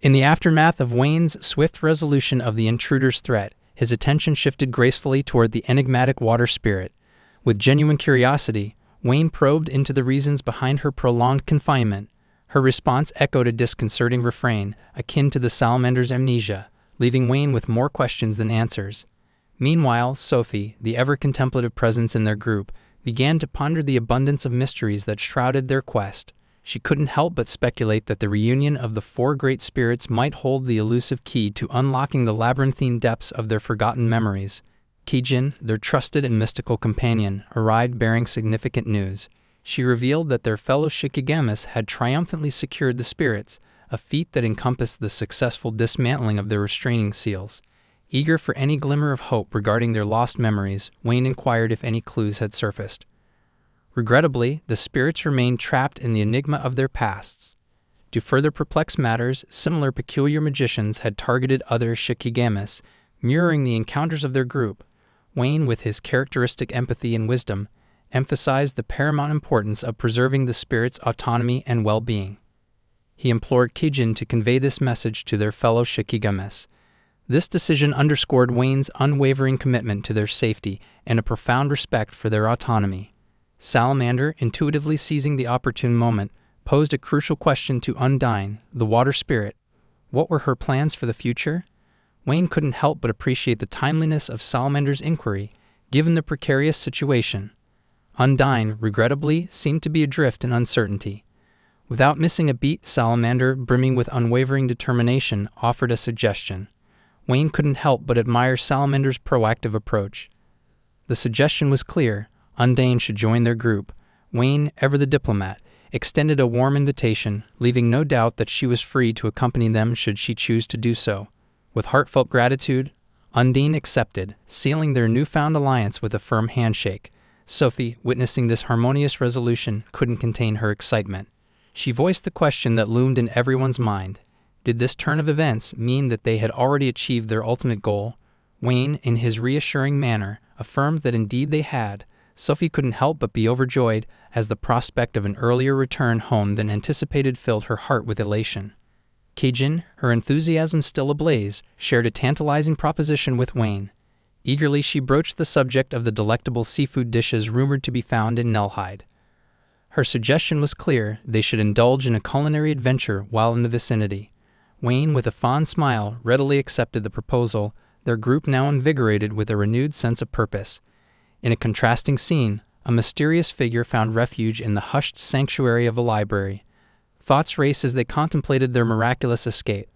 In the aftermath of Wayne's swift resolution of the intruder's threat, his attention shifted gracefully toward the enigmatic water spirit. With genuine curiosity, Wayne probed into the reasons behind her prolonged confinement. Her response echoed a disconcerting refrain, akin to the salamander's amnesia, leaving Wayne with more questions than answers. Meanwhile, Sophie, the ever-contemplative presence in their group, began to ponder the abundance of mysteries that shrouded their quest. She couldn't help but speculate that the reunion of the four great spirits might hold the elusive key to unlocking the labyrinthine depths of their forgotten memories. Kijin, their trusted and mystical companion, arrived bearing significant news. She revealed that their fellow Shikigamis had triumphantly secured the spirits, a feat that encompassed the successful dismantling of their restraining seals. Eager for any glimmer of hope regarding their lost memories, Wayne inquired if any clues had surfaced. Regrettably, the spirits remained trapped in the enigma of their pasts. To further perplex matters, similar peculiar magicians had targeted other Shikigamis, mirroring the encounters of their group. Wayne, with his characteristic empathy and wisdom, emphasized the paramount importance of preserving the spirits' autonomy and well-being. He implored Kijin to convey this message to their fellow Shikigamis. This decision underscored Wayne's unwavering commitment to their safety and a profound respect for their autonomy. Salamander, intuitively seizing the opportune moment, posed a crucial question to Undyne, the water spirit. What were her plans for the future? Wayne couldn't help but appreciate the timeliness of Salamander's inquiry, given the precarious situation. Undyne, regrettably, seemed to be adrift in uncertainty. Without missing a beat, Salamander, brimming with unwavering determination, offered a suggestion. Wayne couldn't help but admire Salamander's proactive approach. The suggestion was clear. Undyne should join their group. Wayne, ever the diplomat, extended a warm invitation, leaving no doubt that she was free to accompany them should she choose to do so. With heartfelt gratitude, Undyne accepted, sealing their newfound alliance with a firm handshake. Sophie, witnessing this harmonious resolution, couldn't contain her excitement. She voiced the question that loomed in everyone's mind. Did this turn of events mean that they had already achieved their ultimate goal? Wayne, in his reassuring manner, affirmed that indeed they had. Sophie couldn't help but be overjoyed, as the prospect of an earlier return home than anticipated filled her heart with elation. Kijin, her enthusiasm still ablaze, shared a tantalizing proposition with Wayne. Eagerly she broached the subject of the delectable seafood dishes rumored to be found in Nullhide. Her suggestion was clear: they should indulge in a culinary adventure while in the vicinity. Wayne, with a fond smile, readily accepted the proposal, their group now invigorated with a renewed sense of purpose. In a contrasting scene, a mysterious figure found refuge in the hushed sanctuary of a library. Thoughts raced as they contemplated their miraculous escape.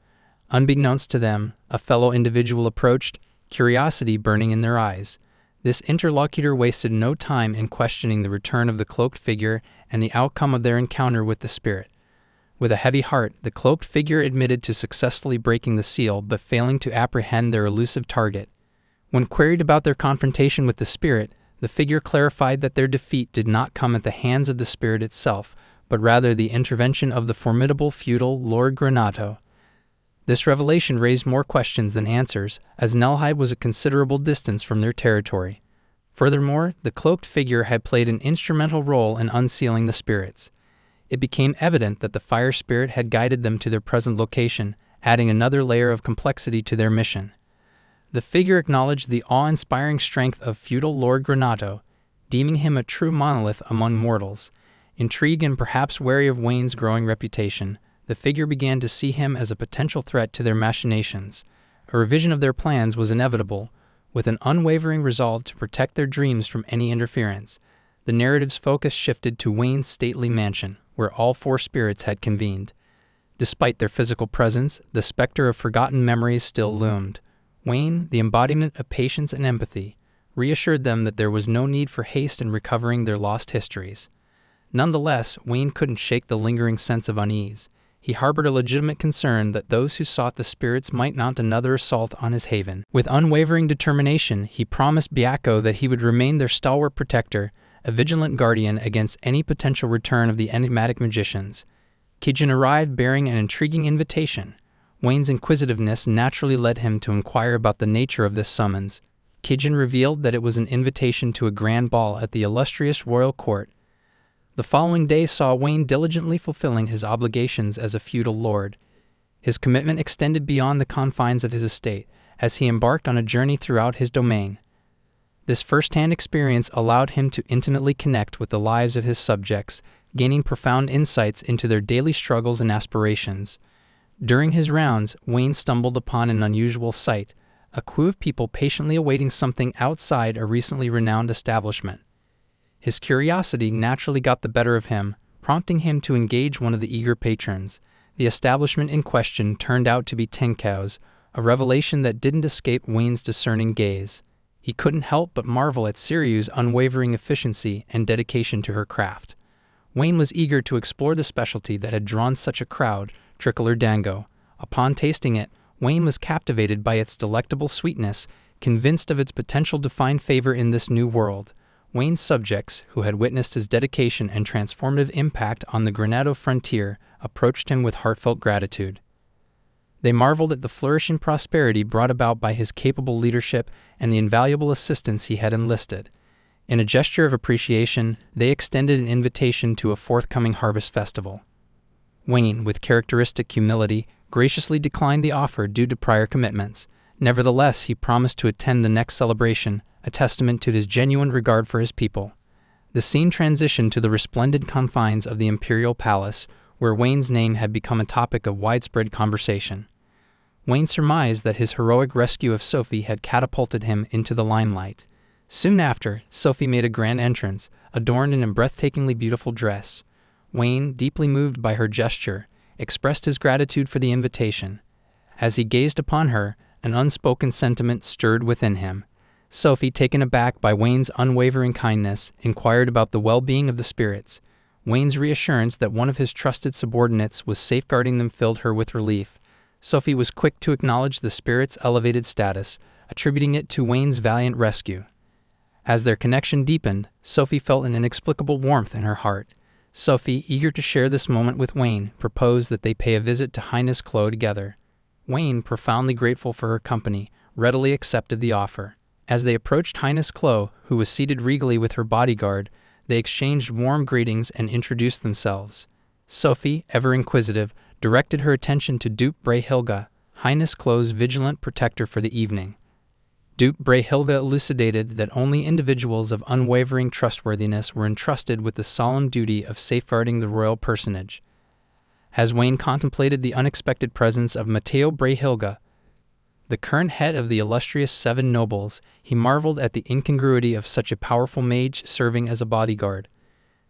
Unbeknownst to them, a fellow individual approached, curiosity burning in their eyes. This interlocutor wasted no time in questioning the return of the cloaked figure and the outcome of their encounter with the spirit. With a heavy heart, the cloaked figure admitted to successfully breaking the seal but failing to apprehend their elusive target. When queried about their confrontation with the spirit, the figure clarified that their defeat did not come at the hands of the spirit itself, but rather the intervention of the formidable feudal Lord Granato. This revelation raised more questions than answers, as Nullhide was a considerable distance from their territory. Furthermore, the cloaked figure had played an instrumental role in unsealing the spirits. It became evident that the fire spirit had guided them to their present location, adding another layer of complexity to their mission. The figure acknowledged the awe-inspiring strength of feudal Lord Granato, deeming him a true monolith among mortals. Intrigued and perhaps wary of Wayne's growing reputation, the figure began to see him as a potential threat to their machinations. A revision of their plans was inevitable, with an unwavering resolve to protect their dreams from any interference. The narrative's focus shifted to Wayne's stately mansion, where all four spirits had convened. Despite their physical presence, the specter of forgotten memories still loomed. Wayne, the embodiment of patience and empathy, reassured them that there was no need for haste in recovering their lost histories. Nonetheless, Wayne couldn't shake the lingering sense of unease. He harbored a legitimate concern that those who sought the spirits might mount another assault on his haven. With unwavering determination, he promised Byakko that he would remain their stalwart protector, a vigilant guardian against any potential return of the enigmatic magicians. Kijin arrived bearing an intriguing invitation. Wayne's inquisitiveness naturally led him to inquire about the nature of this summons. Kijin revealed that it was an invitation to a grand ball at the illustrious royal court. The following day saw Wayne diligently fulfilling his obligations as a feudal lord. His commitment extended beyond the confines of his estate, as he embarked on a journey throughout his domain. This first-hand experience allowed him to intimately connect with the lives of his subjects, gaining profound insights into their daily struggles and aspirations. During his rounds, Wayne stumbled upon an unusual sight, a queue of people patiently awaiting something outside a recently renowned establishment. His curiosity naturally got the better of him, prompting him to engage one of the eager patrons. The establishment in question turned out to be Tenkau's, a revelation that didn't escape Wayne's discerning gaze. He couldn't help but marvel at Siryu's unwavering efficiency and dedication to her craft. Wayne was eager to explore the specialty that had drawn such a crowd, tricolor dango. Upon tasting it, Wayne was captivated by its delectable sweetness, convinced of its potential to find favor in this new world. Wayne's subjects, who had witnessed his dedication and transformative impact on the Granado frontier, approached him with heartfelt gratitude. They marveled at the flourishing prosperity brought about by his capable leadership and the invaluable assistance he had enlisted. In a gesture of appreciation, they extended an invitation to a forthcoming harvest festival. Wayne, with characteristic humility, graciously declined the offer due to prior commitments. Nevertheless, he promised to attend the next celebration, a testament to his genuine regard for his people. The scene transitioned to the resplendent confines of the imperial palace, where Wayne's name had become a topic of widespread conversation. Wayne surmised that his heroic rescue of Sophie had catapulted him into the limelight. Soon after, Sophie made a grand entrance, adorned in a breathtakingly beautiful dress. Wayne, deeply moved by her gesture, expressed his gratitude for the invitation. As he gazed upon her, an unspoken sentiment stirred within him. Sophie, taken aback by Wayne's unwavering kindness, inquired about the well-being of the spirits. Wayne's reassurance that one of his trusted subordinates was safeguarding them filled her with relief. Sophie was quick to acknowledge the spirit's elevated status, attributing it to Wayne's valiant rescue. As their connection deepened, Sophie felt an inexplicable warmth in her heart. Sophie, eager to share this moment with Wayne, proposed that they pay a visit to Highness Clo together. Wayne, profoundly grateful for her company, readily accepted the offer. As they approached Highness Clo, who was seated regally with her bodyguard, they exchanged warm greetings and introduced themselves. Sophie, ever inquisitive, directed her attention to Duke Brehilga, Highness Clo's vigilant protector for the evening. Duke Brehilga elucidated that only individuals of unwavering trustworthiness were entrusted with the solemn duty of safeguarding the royal personage. As Wayne contemplated the unexpected presence of Matteo Brehilga, the current head of the illustrious Seven Nobles, he marveled at the incongruity of such a powerful mage serving as a bodyguard.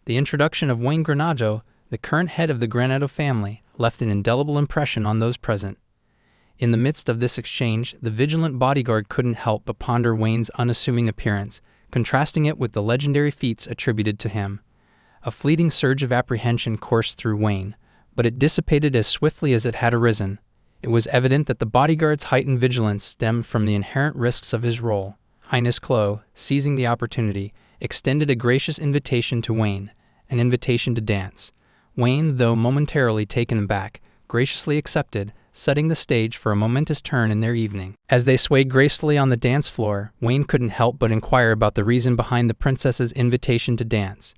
The introduction of Wayne Granado, the current head of the Granado family, left an indelible impression on those present. In the midst of this exchange, the vigilant bodyguard couldn't help but ponder Wayne's unassuming appearance, contrasting it with the legendary feats attributed to him. A fleeting surge of apprehension coursed through Wayne, but it dissipated as swiftly as it had arisen. It was evident that the bodyguard's heightened vigilance stemmed from the inherent risks of his role. Highness Clo, seizing the opportunity, extended a gracious invitation to Wayne, an invitation to dance. Wayne, though momentarily taken aback, graciously accepted, setting the stage for a momentous turn in their evening. As they swayed gracefully on the dance floor, Wayne couldn't help but inquire about the reason behind the princess's invitation to dance.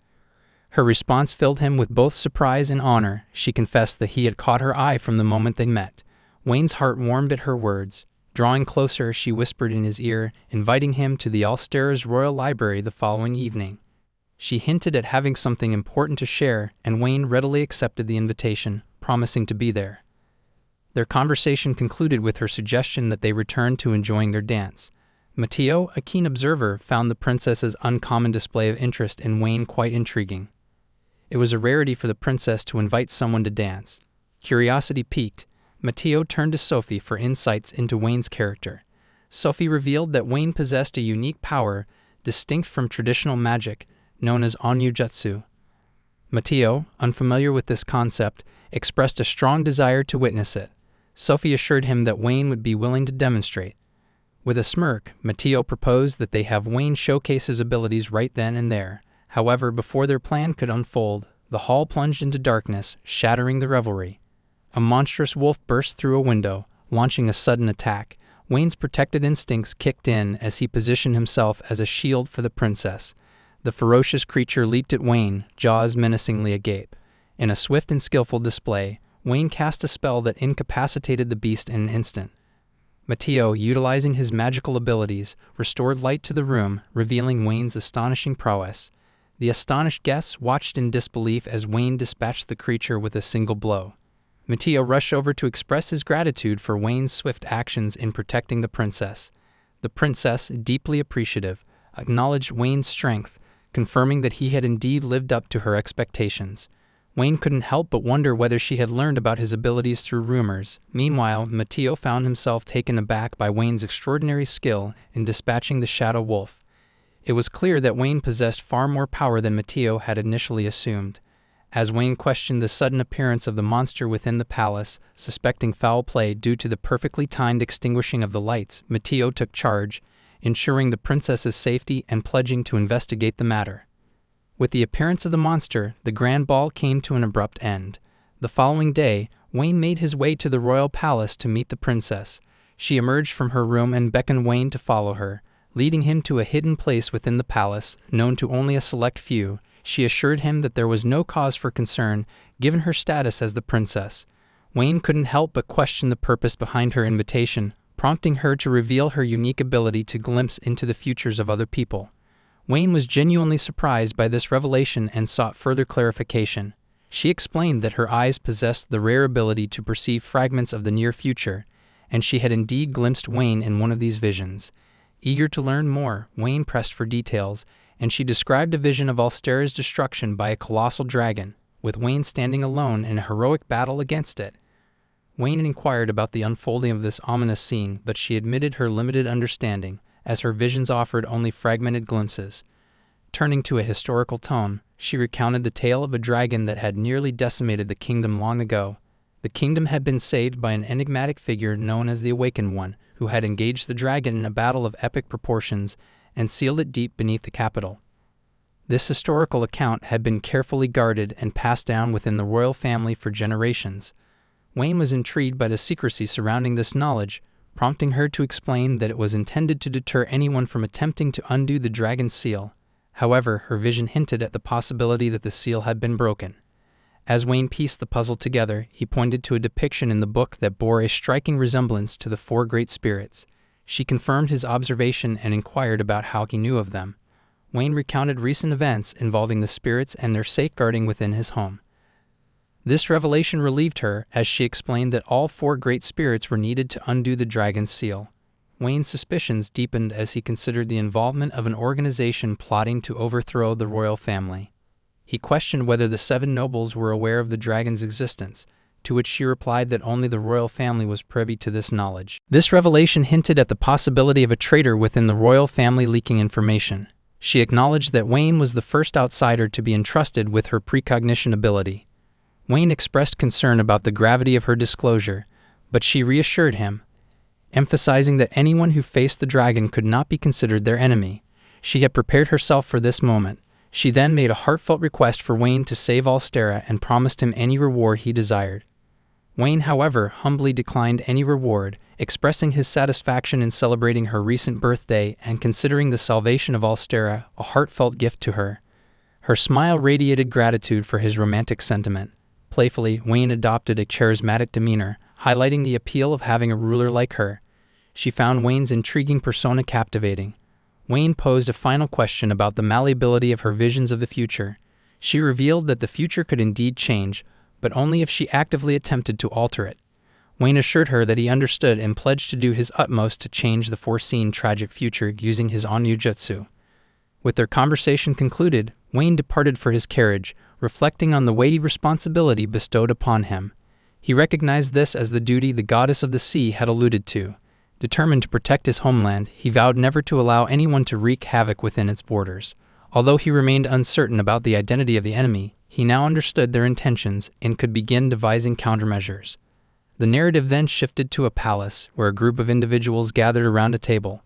Her response filled him with both surprise and honor. She confessed that he had caught her eye from the moment they met. Wayne's heart warmed at her words. Drawing closer, she whispered in his ear, inviting him to the Alstera's royal library the following evening. She hinted at having something important to share, and Wayne readily accepted the invitation, promising to be there. Their conversation concluded with her suggestion that they return to enjoying their dance. Matteo, a keen observer, found the princess's uncommon display of interest in Wayne quite intriguing. It was a rarity for the princess to invite someone to dance. Curiosity piqued, Matteo turned to Sophie for insights into Wayne's character. Sophie revealed that Wayne possessed a unique power, distinct from traditional magic, known as onmyoujutsu. Matteo, unfamiliar with this concept, expressed a strong desire to witness it. Sophie assured him that Wayne would be willing to demonstrate. With a smirk, Matteo proposed that they have Wayne showcase his abilities right then and there. However, before their plan could unfold, the hall plunged into darkness, shattering the revelry. A monstrous wolf burst through a window, launching a sudden attack. Wayne's protective instincts kicked in as he positioned himself as a shield for the princess. The ferocious creature leaped at Wayne, jaws menacingly agape. In a swift and skillful display, Wayne cast a spell that incapacitated the beast in an instant. Mateo, utilizing his magical abilities, restored light to the room, revealing Wayne's astonishing prowess. The astonished guests watched in disbelief as Wayne dispatched the creature with a single blow. Mateo rushed over to express his gratitude for Wayne's swift actions in protecting the princess. The princess, deeply appreciative, acknowledged Wayne's strength, confirming that he had indeed lived up to her expectations. Wayne couldn't help but wonder whether she had learned about his abilities through rumors. Meanwhile, Mateo found himself taken aback by Wayne's extraordinary skill in dispatching the shadow wolf. It was clear that Wayne possessed far more power than Mateo had initially assumed. As Wayne questioned the sudden appearance of the monster within the palace, suspecting foul play due to the perfectly timed extinguishing of the lights, Mateo took charge, ensuring the princess's safety and pledging to investigate the matter. With the appearance of the monster, the grand ball came to an abrupt end. The following day, Wayne made his way to the royal palace to meet the princess. She emerged from her room and beckoned Wayne to follow her, leading him to a hidden place within the palace, known to only a select few. She assured him that there was no cause for concern, given her status as the princess. Wayne couldn't help but question the purpose behind her invitation, prompting her to reveal her unique ability to glimpse into the futures of other people. Wayne was genuinely surprised by this revelation and sought further clarification. She explained that her eyes possessed the rare ability to perceive fragments of the near future, and she had indeed glimpsed Wayne in one of these visions. Eager to learn more, Wayne pressed for details, and she described a vision of Alstera's destruction by a colossal dragon, with Wayne standing alone in a heroic battle against it. Wayne inquired about the unfolding of this ominous scene, but she admitted her limited understanding, as her visions offered only fragmented glimpses. Turning to a historical tone, she recounted the tale of a dragon that had nearly decimated the kingdom long ago. The kingdom had been saved by an enigmatic figure known as the Awakened One, who had engaged the dragon in a battle of epic proportions and sealed it deep beneath the capital. This historical account had been carefully guarded and passed down within the royal family for generations. Wayne was intrigued by the secrecy surrounding this knowledge, prompting her to explain that it was intended to deter anyone from attempting to undo the dragon's seal. However, her vision hinted at the possibility that the seal had been broken. As Wayne pieced the puzzle together, he pointed to a depiction in the book that bore a striking resemblance to the four great spirits. She confirmed his observation and inquired about how he knew of them. Wayne recounted recent events involving the spirits and their safeguarding within his home. This revelation relieved her, as she explained that all four great spirits were needed to undo the dragon's seal. Wayne's suspicions deepened as he considered the involvement of an organization plotting to overthrow the royal family. He questioned whether the seven nobles were aware of the dragon's existence, to which she replied that only the royal family was privy to this knowledge. This revelation hinted at the possibility of a traitor within the royal family leaking information. She acknowledged that Wayne was the first outsider to be entrusted with her precognition ability. Wayne expressed concern about the gravity of her disclosure, but she reassured him, emphasizing that anyone who faced the dragon could not be considered their enemy. She had prepared herself for this moment. She then made a heartfelt request for Wayne to save Alstera and promised him any reward he desired. Wayne, however, humbly declined any reward, expressing his satisfaction in celebrating her recent birthday and considering the salvation of Alstera a heartfelt gift to her. Her smile radiated gratitude for his romantic sentiment. Playfully, Wayne adopted a charismatic demeanor, highlighting the appeal of having a ruler like her. She found Wayne's intriguing persona captivating. Wayne posed a final question about the malleability of her visions of the future. She revealed that the future could indeed change, but only if she actively attempted to alter it. Wayne assured her that he understood and pledged to do his utmost to change the foreseen tragic future using his onmyoujutsu. With their conversation concluded, Wayne departed for his carriage, reflecting on the weighty responsibility bestowed upon him. He recognized this as the duty the goddess of the sea had alluded to. Determined to protect his homeland, he vowed never to allow anyone to wreak havoc within its borders. Although he remained uncertain about the identity of the enemy, he now understood their intentions and could begin devising countermeasures. The narrative then shifted to a palace, where a group of individuals gathered around a table.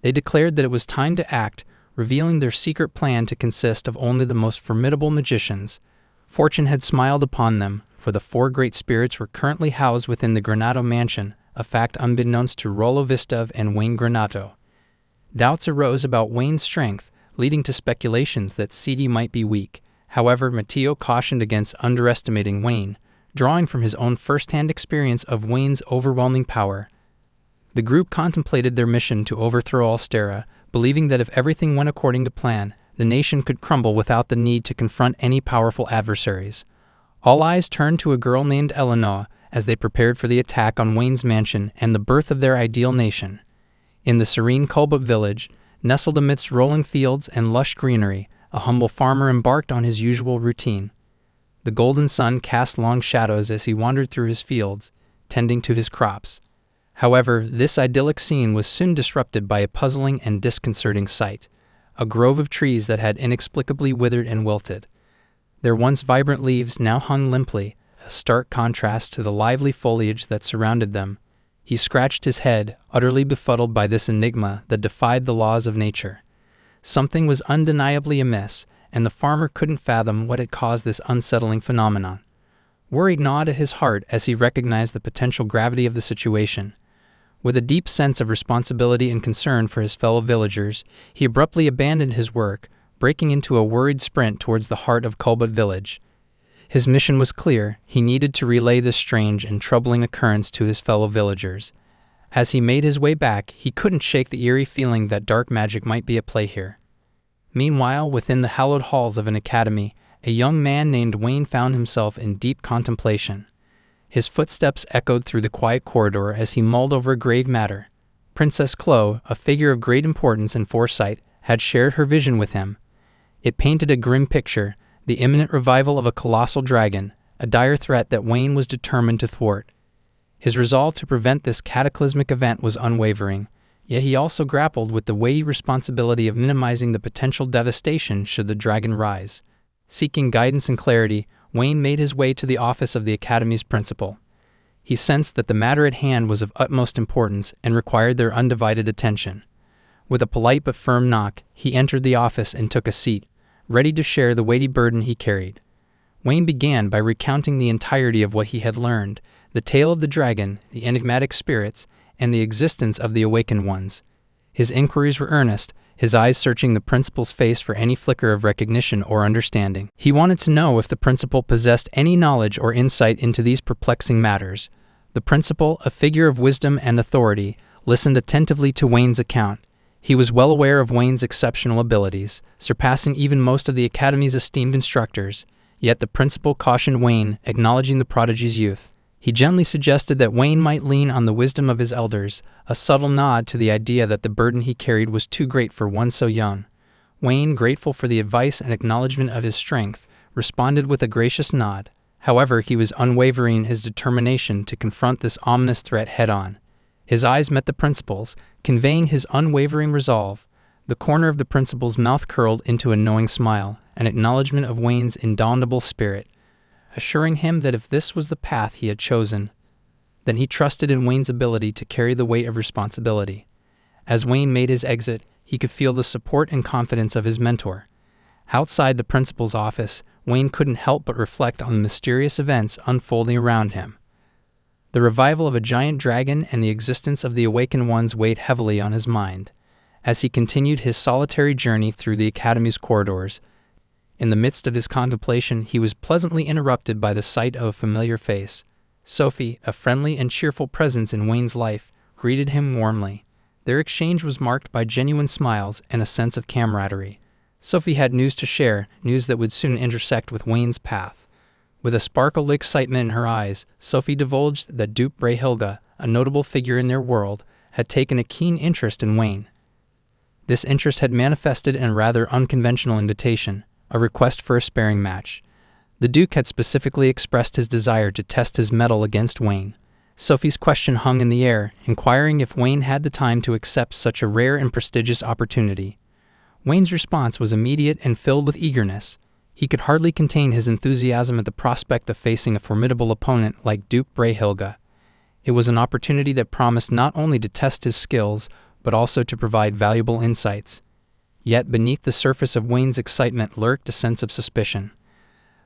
They declared that it was time to act, revealing their secret plan to consist of only the most formidable magicians. Fortune had smiled upon them, for the four great spirits were currently housed within the Granato mansion, a fact unbeknownst to Rollo Vistov and Wayne Granato. Doubts arose about Wayne's strength, leading to speculations that CD might be weak. However, Mateo cautioned against underestimating Wayne, drawing from his own first-hand experience of Wayne's overwhelming power. The group contemplated their mission to overthrow Altera, believing that if everything went according to plan, the nation could crumble without the need to confront any powerful adversaries. All eyes turned to a girl named Eleanor as they prepared for the attack on Wayne's mansion and the birth of their ideal nation. In the serene Culbut village, nestled amidst rolling fields and lush greenery, a humble farmer embarked on his usual routine. The golden sun cast long shadows as he wandered through his fields, tending to his crops. However, this idyllic scene was soon disrupted by a puzzling and disconcerting sight: a grove of trees that had inexplicably withered and wilted. Their once vibrant leaves now hung limply, a stark contrast to the lively foliage that surrounded them. He scratched his head, utterly befuddled by this enigma that defied the laws of nature. Something was undeniably amiss, and the farmer couldn't fathom what had caused this unsettling phenomenon. Worry gnawed at his heart as he recognized the potential gravity of the situation. With a deep sense of responsibility and concern for his fellow villagers, he abruptly abandoned his work, breaking into a worried sprint towards the heart of Culbut village. His mission was clear: he needed to relay this strange and troubling occurrence to his fellow villagers. As he made his way back, he couldn't shake the eerie feeling that dark magic might be at play here. Meanwhile, within the hallowed halls of an academy, a young man named Wayne found himself in deep contemplation. His footsteps echoed through the quiet corridor as he mulled over a grave matter. Princess Chloe, a figure of great importance and foresight, had shared her vision with him. It painted a grim picture: the imminent revival of a colossal dragon, a dire threat that Wayne was determined to thwart. His resolve to prevent this cataclysmic event was unwavering, yet he also grappled with the weighty responsibility of minimizing the potential devastation should the dragon rise. Seeking guidance and clarity, Wayne made his way to the office of the Academy's principal. He sensed that the matter at hand was of utmost importance and required their undivided attention. With a polite but firm knock, he entered the office and took a seat, ready to share the weighty burden he carried. Wayne began by recounting the entirety of what he had learned: the tale of the dragon, the enigmatic spirits, and the existence of the awakened ones. His inquiries were earnest, his eyes searching the principal's face for any flicker of recognition or understanding. He wanted to know if the principal possessed any knowledge or insight into these perplexing matters. The principal, a figure of wisdom and authority, listened attentively to Wayne's account. He was well aware of Wayne's exceptional abilities, surpassing even most of the Academy's esteemed instructors. Yet the principal cautioned Wayne, acknowledging the prodigy's youth. He gently suggested that Wayne might lean on the wisdom of his elders, a subtle nod to the idea that the burden he carried was too great for one so young. Wayne, grateful for the advice and acknowledgement of his strength, responded with a gracious nod. However, he was unwavering in his determination to confront this ominous threat head-on. His eyes met the principal's, conveying his unwavering resolve. The corner of the principal's mouth curled into a knowing smile, an acknowledgement of Wayne's indomitable spirit, assuring him that if this was the path he had chosen, then he trusted in Wayne's ability to carry the weight of responsibility. As Wayne made his exit, he could feel the support and confidence of his mentor. Outside the principal's office, Wayne couldn't help but reflect on the mysterious events unfolding around him. The revival of a giant dragon and the existence of the awakened ones weighed heavily on his mind. As he continued his solitary journey through the Academy's corridors, in the midst of his contemplation, he was pleasantly interrupted by the sight of a familiar face. Sophie, a friendly and cheerful presence in Wayne's life, greeted him warmly. Their exchange was marked by genuine smiles and a sense of camaraderie. Sophie had news to share, news that would soon intersect with Wayne's path. With a sparkle of excitement in her eyes, Sophie divulged that Duke Brehilga, a notable figure in their world, had taken a keen interest in Wayne. This interest had manifested in a rather unconventional invitation, a request for a sparring match. The Duke had specifically expressed his desire to test his mettle against Wayne. Sophie's question hung in the air, inquiring if Wayne had the time to accept such a rare and prestigious opportunity. Wayne's response was immediate and filled with eagerness. He could hardly contain his enthusiasm at the prospect of facing a formidable opponent like Duke Brehilga. It was an opportunity that promised not only to test his skills, but also to provide valuable insights. Yet beneath the surface of Wayne's excitement lurked a sense of suspicion.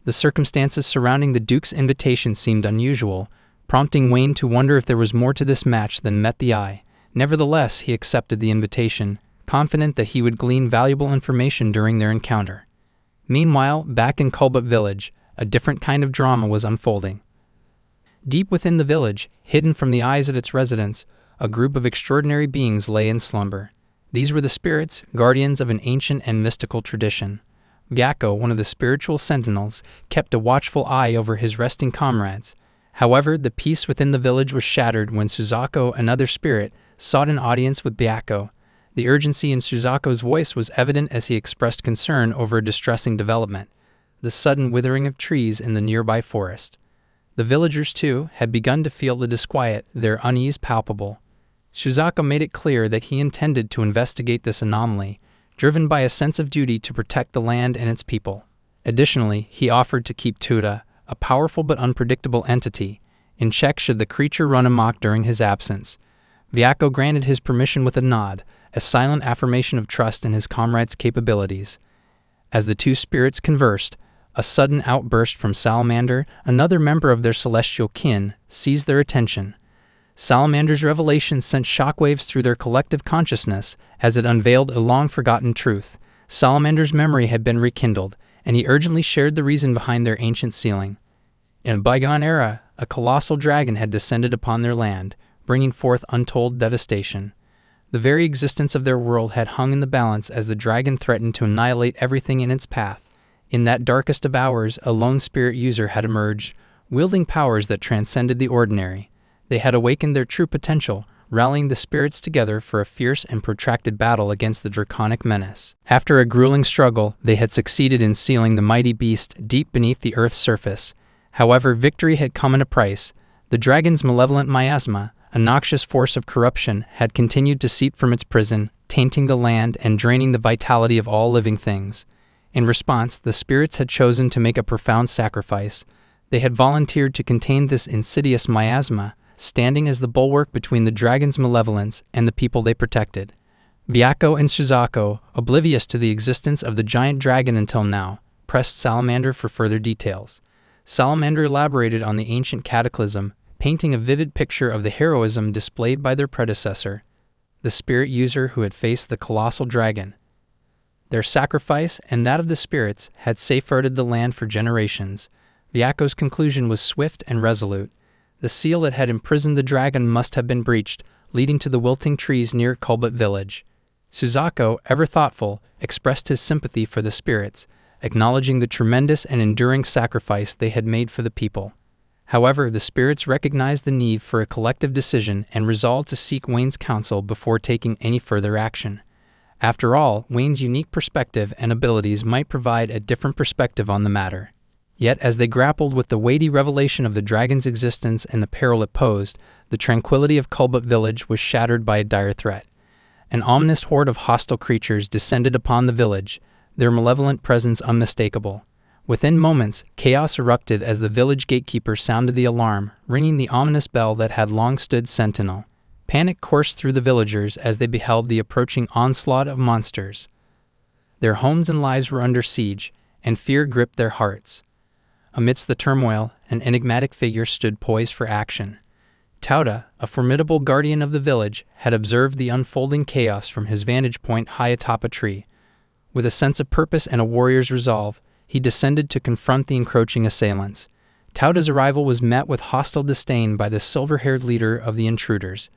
The circumstances surrounding the Duke's invitation seemed unusual, prompting Wayne to wonder if there was more to this match than met the eye. Nevertheless, he accepted the invitation, confident that he would glean valuable information during their encounter. Meanwhile, back in Culbut village, a different kind of drama was unfolding. Deep within the village, hidden from the eyes of its residents, a group of extraordinary beings lay in slumber. These were the spirits, guardians of an ancient and mystical tradition. Byakko, one of the spiritual sentinels, kept a watchful eye over his resting comrades. However, the peace within the village was shattered when Suzaku, another spirit, sought an audience with Byakko. The urgency in Suzaku's voice was evident as he expressed concern over a distressing development: the sudden withering of trees in the nearby forest. The villagers, too, had begun to feel the disquiet, their unease palpable. Suzaku made it clear that he intended to investigate this anomaly, driven by a sense of duty to protect the land and its people. Additionally, he offered to keep Tuda, a powerful but unpredictable entity, in check should the creature run amok during his absence. Byakko granted his permission with a nod, a silent affirmation of trust in his comrade's capabilities. As the two spirits conversed, a sudden outburst from Salamander, another member of their celestial kin, seized their attention. Salamander's revelation sent shockwaves through their collective consciousness as it unveiled a long-forgotten truth. Salamander's memory had been rekindled, and he urgently shared the reason behind their ancient sealing. In a bygone era, a colossal dragon had descended upon their land, bringing forth untold devastation. The very existence of their world had hung in the balance as the dragon threatened to annihilate everything in its path. In that darkest of hours, a lone spirit user had emerged, wielding powers that transcended the ordinary. They had awakened their true potential, rallying the spirits together for a fierce and protracted battle against the draconic menace. After a grueling struggle, they had succeeded in sealing the mighty beast deep beneath the earth's surface. However, victory had come at a price. The dragon's malevolent miasma, a noxious force of corruption, had continued to seep from its prison, tainting the land and draining the vitality of all living things. In response, the spirits had chosen to make a profound sacrifice. They had volunteered to contain this insidious miasma, standing as the bulwark between the dragon's malevolence and the people they protected. Byakko and Suzaku, oblivious to the existence of the giant dragon until now, pressed Salamander for further details. Salamander elaborated on the ancient cataclysm, painting a vivid picture of the heroism displayed by their predecessor, the spirit user who had faced the colossal dragon. Their sacrifice, and that of the spirits, had safeguarded the land for generations. Byakko's conclusion was swift and resolute. The seal that had imprisoned the dragon must have been breached, leading to the wilting trees near Kulbut village. Suzaku, ever thoughtful, expressed his sympathy for the spirits, acknowledging the tremendous and enduring sacrifice they had made for the people. However, the spirits recognized the need for a collective decision and resolved to seek Wayne's counsel before taking any further action. After all, Wayne's unique perspective and abilities might provide a different perspective on the matter. Yet, as they grappled with the weighty revelation of the dragon's existence and the peril it posed, the tranquility of Kulbut village was shattered by a dire threat. An ominous horde of hostile creatures descended upon the village, their malevolent presence unmistakable. Within moments, chaos erupted as the village gatekeeper sounded the alarm, ringing the ominous bell that had long stood sentinel. Panic coursed through the villagers as they beheld the approaching onslaught of monsters. Their homes and lives were under siege, and fear gripped their hearts. Amidst the turmoil, an enigmatic figure stood poised for action. Tauda, a formidable guardian of the village, had observed the unfolding chaos from his vantage point high atop a tree. With a sense of purpose and a warrior's resolve, he descended to confront the encroaching assailants. Tauda's arrival was met with hostile disdain by the silver-haired leader of the intruders.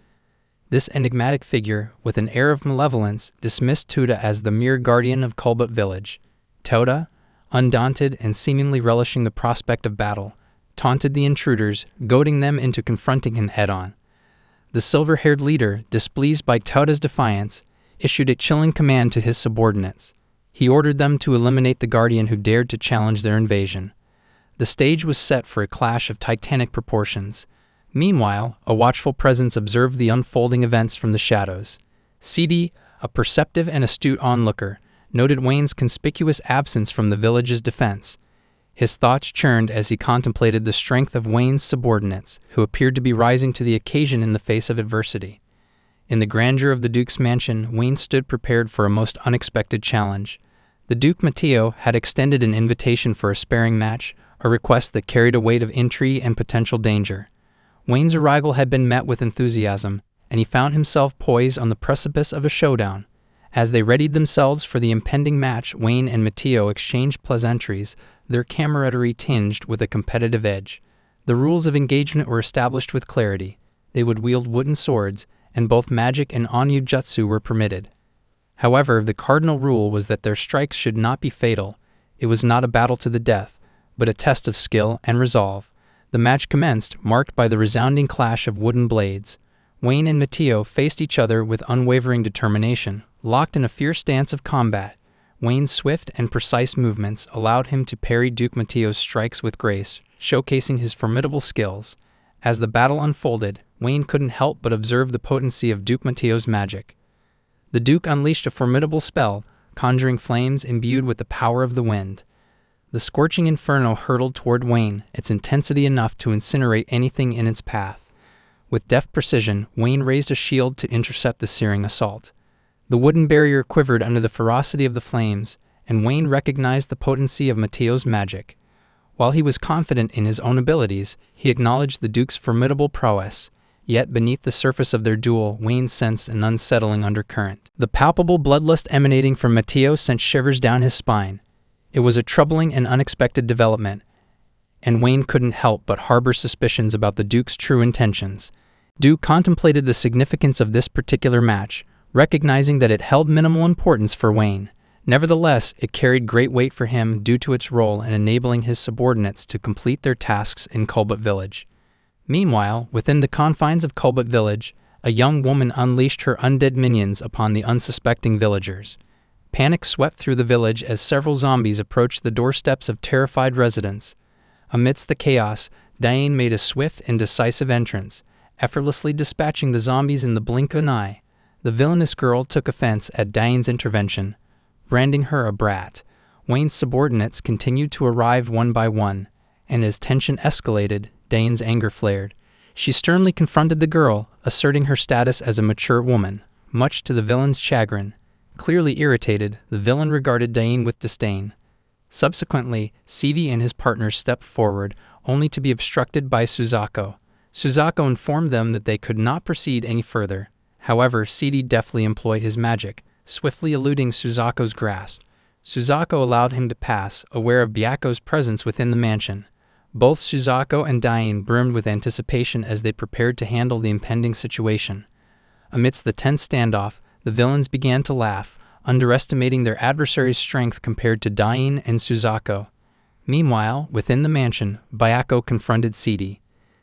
This enigmatic figure, with an air of malevolence, dismissed Tauda as the mere guardian of Kulbut village. Tauda, undaunted and seemingly relishing the prospect of battle, taunted the intruders, goading them into confronting him head-on. The silver-haired leader, displeased by Tauda's defiance, issued a chilling command to his subordinates. He ordered them to eliminate the guardian who dared to challenge their invasion. The stage was set for a clash of titanic proportions. Meanwhile, a watchful presence observed the unfolding events from the shadows. CD, a perceptive and astute onlooker, noted Wayne's conspicuous absence from the village's defense. His thoughts churned as he contemplated the strength of Wayne's subordinates, who appeared to be rising to the occasion in the face of adversity. In the grandeur of the Duke's mansion, Wayne stood prepared for a most unexpected challenge. The Duke Matteo had extended an invitation for a sparring match, a request that carried a weight of intrigue and potential danger. Wayne's arrival had been met with enthusiasm, and he found himself poised on the precipice of a showdown. As they readied themselves for the impending match, Wayne and Matteo exchanged pleasantries, their camaraderie tinged with a competitive edge. The rules of engagement were established with clarity. They would wield wooden swords, and both magic and onmyoujutsu were permitted. However, the cardinal rule was that their strikes should not be fatal. It was not a battle to the death, but a test of skill and resolve. The match commenced, marked by the resounding clash of wooden blades. Wayne and Mateo faced each other with unwavering determination, locked in a fierce dance of combat. Wayne's swift and precise movements allowed him to parry Duke Mateo's strikes with grace, showcasing his formidable skills. As the battle unfolded, Wayne couldn't help but observe the potency of Duke Mateo's magic. The Duke unleashed a formidable spell, conjuring flames imbued with the power of the wind. The scorching inferno hurtled toward Wayne, its intensity enough to incinerate anything in its path. With deft precision, Wayne raised a shield to intercept the searing assault. The wooden barrier quivered under the ferocity of the flames, and Wayne recognized the potency of Mateo's magic. While he was confident in his own abilities, he acknowledged the Duke's formidable prowess. Yet beneath the surface of their duel, Wayne sensed an unsettling undercurrent. The palpable bloodlust emanating from Mateo sent shivers down his spine. It was a troubling and unexpected development, and Wayne couldn't help but harbor suspicions about the Duke's true intentions. Duke contemplated the significance of this particular match, recognizing that it held minimal importance for Wayne. Nevertheless, it carried great weight for him due to its role in enabling his subordinates to complete their tasks in Culbut Village. Meanwhile, within the confines of Culbut Village, a young woman unleashed her undead minions upon the unsuspecting villagers. Panic swept through the village as several zombies approached the doorsteps of terrified residents. Amidst the chaos, Diane made a swift and decisive entrance, effortlessly dispatching the zombies in the blink of an eye. The villainous girl took offense at Diane's intervention, branding her a brat. Wayne's subordinates continued to arrive one by one, and as tension escalated, Diane's anger flared. She sternly confronted the girl, asserting her status as a mature woman, much to the villain's chagrin. Clearly irritated, the villain regarded Diane with disdain. Subsequently, Sivi and his partners stepped forward, only to be obstructed by Suzaku. Suzaku informed them that they could not proceed any further. However, Sivi deftly employed his magic, swiftly eluding Suzaku's grasp. Suzaku allowed him to pass, aware of Byaku's presence within the mansion. Both Suzaku and Diane brimmed with anticipation as they prepared to handle the impending situation. Amidst the tense standoff, the villains began to laugh, underestimating their adversary's strength compared to Diane and Suzaku. Meanwhile, within the mansion, Byaku confronted Sivi.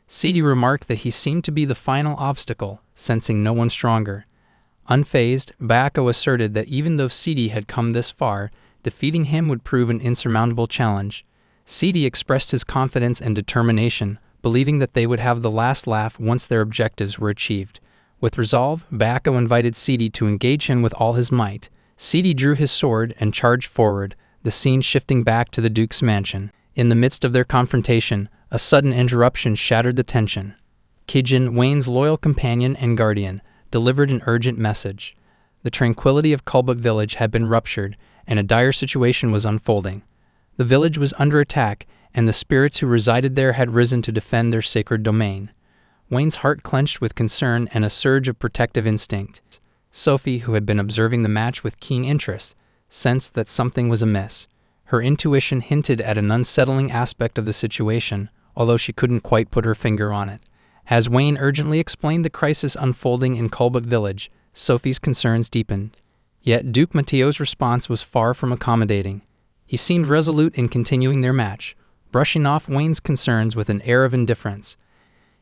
Sivi remarked that he seemed to be the final obstacle, sensing no one stronger. Unfazed, Byaku asserted that even though Sivi had come this far, defeating him would prove an insurmountable challenge. Sivi expressed his confidence and determination, believing that they would have the last laugh once their objectives were achieved. With resolve, Byaku invited Sivi to engage him with all his might. Sivi drew his sword and charged forward, the scene shifting back to the Duke's mansion. In the midst of their confrontation, a sudden interruption shattered the tension. Kijin, Wayne's loyal companion and guardian, delivered an urgent message. The tranquility of Culbut Village had been ruptured, and a dire situation was unfolding. The village was under attack, and the spirits who resided there had risen to defend their sacred domain. Wayne's heart clenched with concern and a surge of protective instinct. Sophie, who had been observing the match with keen interest, sensed that something was amiss. Her intuition hinted at an unsettling aspect of the situation, although she couldn't quite put her finger on it. As Wayne urgently explained the crisis unfolding in Culbut Village, Sophie's concerns deepened. Yet Duke Mateo's response was far from accommodating. He seemed resolute in continuing their match, brushing off Wayne's concerns with an air of indifference.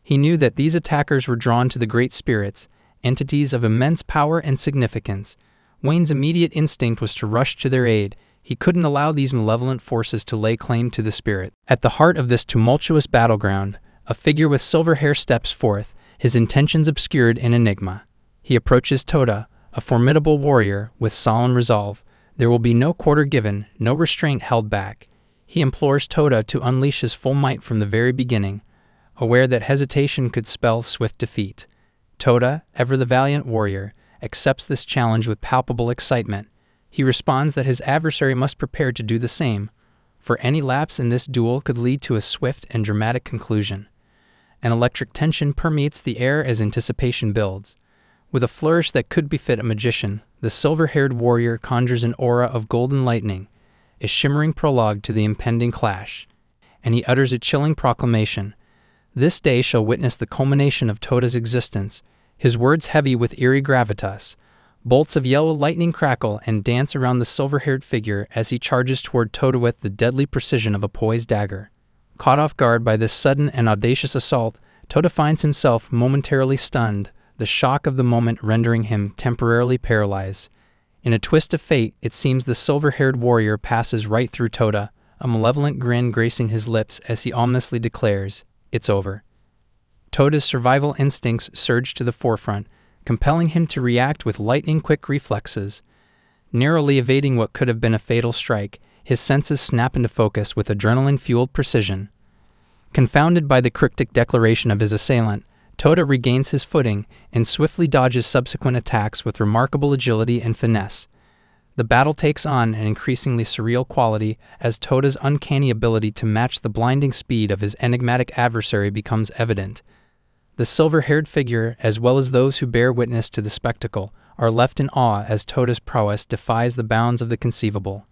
He knew that these attackers were drawn to the Great Spirits, entities of immense power and significance. Wayne's immediate instinct was to rush to their aid. He couldn't allow these malevolent forces to lay claim to the spirit. At the heart of this tumultuous battleground, a figure with silver hair steps forth, his intentions obscured in enigma. He approaches Toda, a formidable warrior, with solemn resolve. There will be no quarter given, no restraint held back. He implores Toda to unleash his full might from the very beginning, aware that hesitation could spell swift defeat. Toda, ever the valiant warrior, accepts this challenge with palpable excitement. He responds that his adversary must prepare to do the same, for any lapse in this duel could lead to a swift and dramatic conclusion. An electric tension permeates the air as anticipation builds. With a flourish that could befit a magician, the silver-haired warrior conjures an aura of golden lightning, a shimmering prologue to the impending clash, and he utters a chilling proclamation. This day shall witness the culmination of Toda's existence, his words heavy with eerie gravitas. Bolts of yellow lightning crackle and dance around the silver-haired figure as he charges toward Toda with the deadly precision of a poised dagger. Caught off guard by this sudden and audacious assault, Toda finds himself momentarily stunned, the shock of the moment rendering him temporarily paralyzed. In a twist of fate, it seems the silver-haired warrior passes right through Toda, a malevolent grin gracing his lips as he ominously declares, "It's over." Toda's survival instincts surge to the forefront, compelling him to react with lightning-quick reflexes. Narrowly evading what could have been a fatal strike, his senses snap into focus with adrenaline-fueled precision. Confounded by the cryptic declaration of his assailant, Toda regains his footing and swiftly dodges subsequent attacks with remarkable agility and finesse. The battle takes on an increasingly surreal quality as Toda's uncanny ability to match the blinding speed of his enigmatic adversary becomes evident. The silver-haired figure, as well as those who bear witness to the spectacle, are left in awe as Toda's prowess defies the bounds of the conceivable.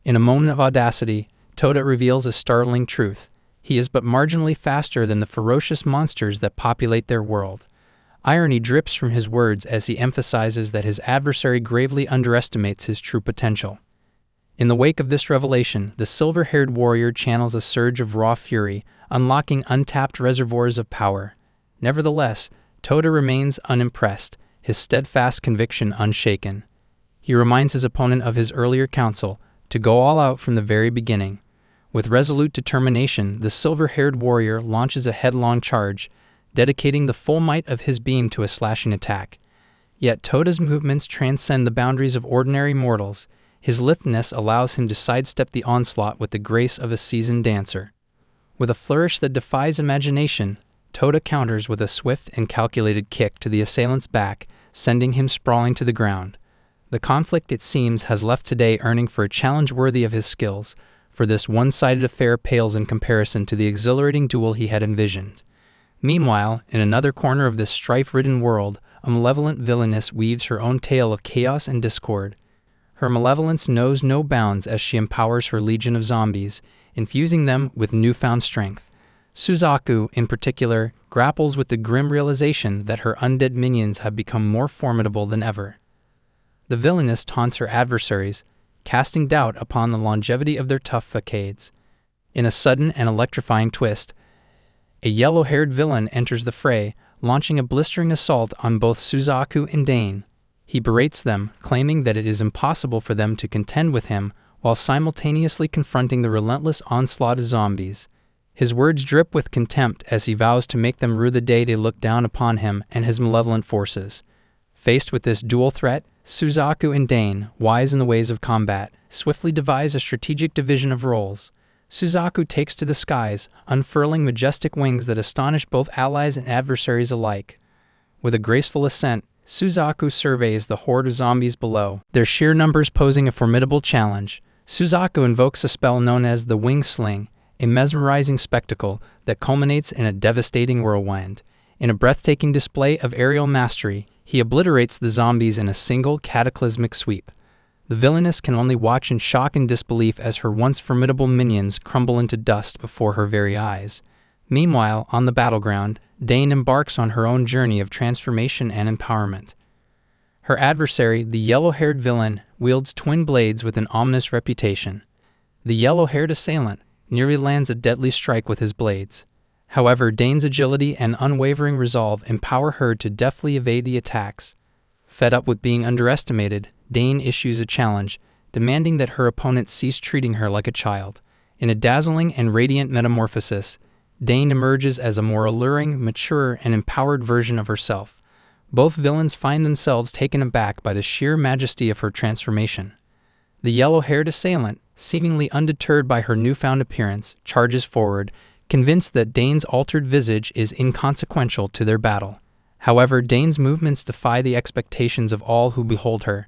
In a moment of audacity, Toda reveals a startling truth. He is but marginally faster than the ferocious monsters that populate their world. Irony drips from his words as he emphasizes that his adversary gravely underestimates his true potential. In the wake of this revelation, the silver-haired warrior channels a surge of raw fury, unlocking untapped reservoirs of power. Nevertheless, Toda remains unimpressed, his steadfast conviction unshaken. He reminds his opponent of his earlier counsel, to go all out from the very beginning. With resolute determination, the silver-haired warrior launches a headlong charge, dedicating the full might of his beam to a slashing attack. Yet Toda's movements transcend the boundaries of ordinary mortals. His litheness allows him to sidestep the onslaught with the grace of a seasoned dancer. With a flourish that defies imagination, Toda counters with a swift and calculated kick to the assailant's back, sending him sprawling to the ground. The conflict, it seems, has left today earning for a challenge worthy of his skills, for this one-sided affair pales in comparison to the exhilarating duel he had envisioned. Meanwhile, in another corner of this strife-ridden world, a malevolent villainess weaves her own tale of chaos and discord. Her malevolence knows no bounds as she empowers her legion of zombies, infusing them with newfound strength. Suzaku, in particular, grapples with the grim realization that her undead minions have become more formidable than ever. The villainess taunts her adversaries, casting doubt upon the longevity of their tough facades. In a sudden and electrifying twist, a yellow-haired villain enters the fray, launching a blistering assault on both Suzaku and Dane. He berates them, claiming that it is impossible for them to contend with him, while simultaneously confronting the relentless onslaught of zombies. His words drip with contempt as he vows to make them rue the day they look down upon him and his malevolent forces. Faced with this dual threat, Suzaku and Dane, wise in the ways of combat, swiftly devise a strategic division of roles. Suzaku takes to the skies, unfurling majestic wings that astonish both allies and adversaries alike. With a graceful ascent, Suzaku surveys the horde of zombies below, their sheer numbers posing a formidable challenge. Suzaku invokes a spell known as the Wing Sling, a mesmerizing spectacle that culminates in a devastating whirlwind. In a breathtaking display of aerial mastery, he obliterates the zombies in a single cataclysmic sweep. The villainess can only watch in shock and disbelief as her once formidable minions crumble into dust before her very eyes. Meanwhile, on the battleground, Dane embarks on her own journey of transformation and empowerment. Her adversary, the yellow-haired villain, wields twin blades with an ominous reputation. The yellow-haired assailant nearly lands a deadly strike with his blades. However, Dane's agility and unwavering resolve empower her to deftly evade the attacks. Fed up with being underestimated, Dane issues a challenge, demanding that her opponent cease treating her like a child. In a dazzling and radiant metamorphosis, Dane emerges as a more alluring, mature, and empowered version of herself. Both villains find themselves taken aback by the sheer majesty of her transformation. The yellow-haired assailant, seemingly undeterred by her newfound appearance, charges forward, convinced that Dane's altered visage is inconsequential to their battle. However, Dane's movements defy the expectations of all who behold her.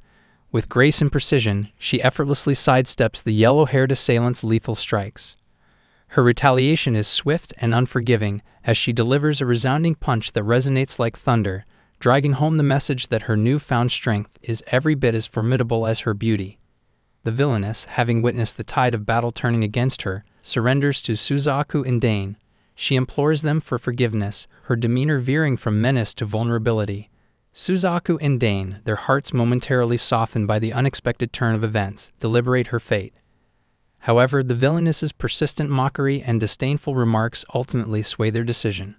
With grace and precision, she effortlessly sidesteps the yellow-haired assailant's lethal strikes. Her retaliation is swift and unforgiving as she delivers a resounding punch that resonates like thunder, driving home the message that her newfound strength is every bit as formidable as her beauty. The villainess, having witnessed the tide of battle turning against her, surrenders to Suzaku and Dane. She implores them for forgiveness, her demeanor veering from menace to vulnerability. Suzaku and Dane, their hearts momentarily softened by the unexpected turn of events, deliberate her fate. However, the villainess's persistent mockery and disdainful remarks ultimately sway their decision.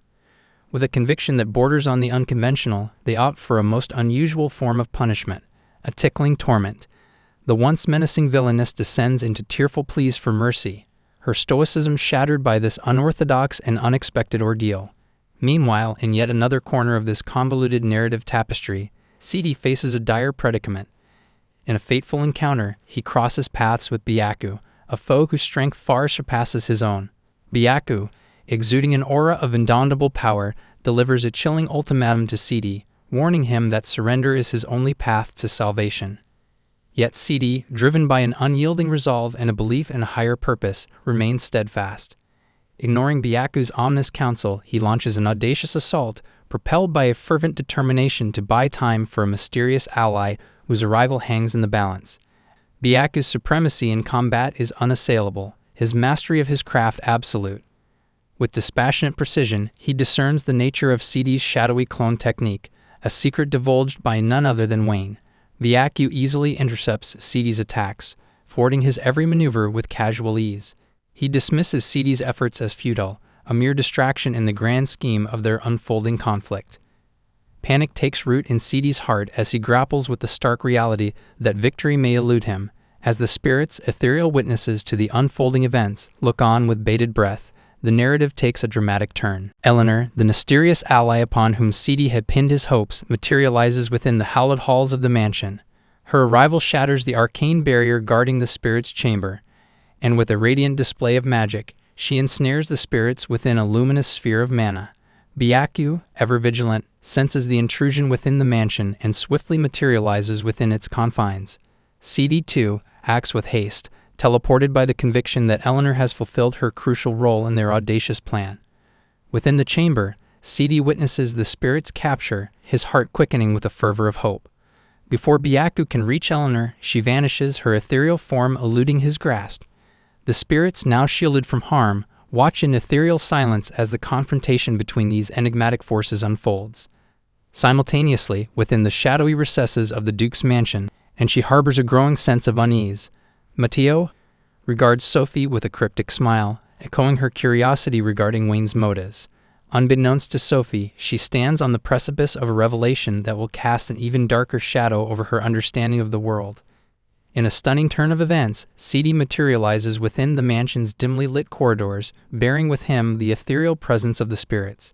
With a conviction that borders on the unconventional, they opt for a most unusual form of punishment, a tickling torment. The once menacing villainess descends into tearful pleas for mercy, her stoicism shattered by this unorthodox and unexpected ordeal. Meanwhile, in yet another corner of this convoluted narrative tapestry, Sidi faces a dire predicament. In a fateful encounter, he crosses paths with Byaku, a foe whose strength far surpasses his own. Byaku, exuding an aura of indomitable power, delivers a chilling ultimatum to Sidi, warning him that surrender is his only path to salvation. Yet Sidi, driven by an unyielding resolve and a belief in a higher purpose, remains steadfast. Ignoring Byaku's ominous counsel, he launches an audacious assault, propelled by a fervent determination to buy time for a mysterious ally whose arrival hangs in the balance. Byaku's supremacy in combat is unassailable, his mastery of his craft absolute. With dispassionate precision, he discerns the nature of Sidi's shadowy clone technique, a secret divulged by none other than Wayne. Byaku easily intercepts Sidi's attacks, thwarting his every maneuver with casual ease. He dismisses Sidi's efforts as futile, a mere distraction in the grand scheme of their unfolding conflict. Panic takes root in Sidi's heart as he grapples with the stark reality that victory may elude him. As the spirits, ethereal witnesses to the unfolding events, look on with bated breath, the narrative takes a dramatic turn. Eleanor, the mysterious ally upon whom Sidi had pinned his hopes, materializes within the hallowed halls of the mansion. Her arrival shatters the arcane barrier guarding the spirit's chamber, and with a radiant display of magic, she ensnares the spirits within a luminous sphere of mana. Byaku, ever vigilant, senses the intrusion within the mansion and swiftly materializes within its confines. Sidi, too, acts with haste, teleported by the conviction that Eleanor has fulfilled her crucial role in their audacious plan. Within the chamber, Sidi witnesses the spirit's capture, his heart quickening with a fervor of hope. Before Byaku can reach Eleanor, she vanishes, her ethereal form eluding his grasp. The spirits, now shielded from harm, watch in ethereal silence as the confrontation between these enigmatic forces unfolds. Simultaneously, within the shadowy recesses of the Duke's mansion, and she harbors a growing sense of unease. Mateo regards Sophie with a cryptic smile, echoing her curiosity regarding Wayne's motives. Unbeknownst to Sophie, she stands on the precipice of a revelation that will cast an even darker shadow over her understanding of the world. In a stunning turn of events, Sidi materializes within the mansion's dimly lit corridors, bearing with him the ethereal presence of the spirits.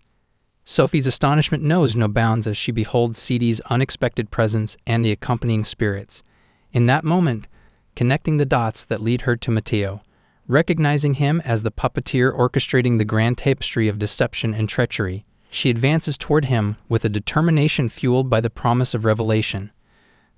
Sophie's astonishment knows no bounds as she beholds Sidi's unexpected presence and the accompanying spirits. In that moment, connecting the dots that lead her to Mateo, recognizing him as the puppeteer orchestrating the grand tapestry of deception and treachery, she advances toward him with a determination fueled by the promise of revelation.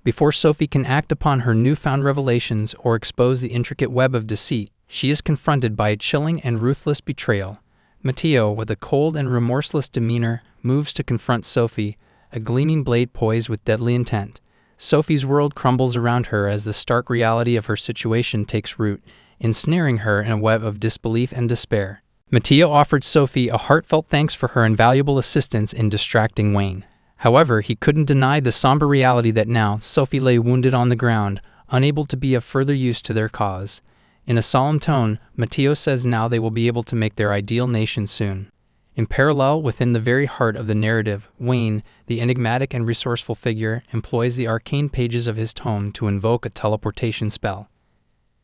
Before Sophie can act upon her newfound revelations or expose the intricate web of deceit, she is confronted by a chilling and ruthless betrayal. Mateo, with a cold and remorseless demeanor, moves to confront Sophie, a gleaming blade poised with deadly intent. Sophie's world crumbles around her as the stark reality of her situation takes root, ensnaring her in a web of disbelief and despair. Mateo offered Sophie a heartfelt thanks for her invaluable assistance in distracting Wayne. However, he couldn't deny the somber reality that now Sophie lay wounded on the ground, unable to be of further use to their cause. In a solemn tone, Mateo says now they will be able to make their ideal nation soon. In parallel, within the very heart of the narrative, Wayne, the enigmatic and resourceful figure, employs the arcane pages of his tome to invoke a teleportation spell.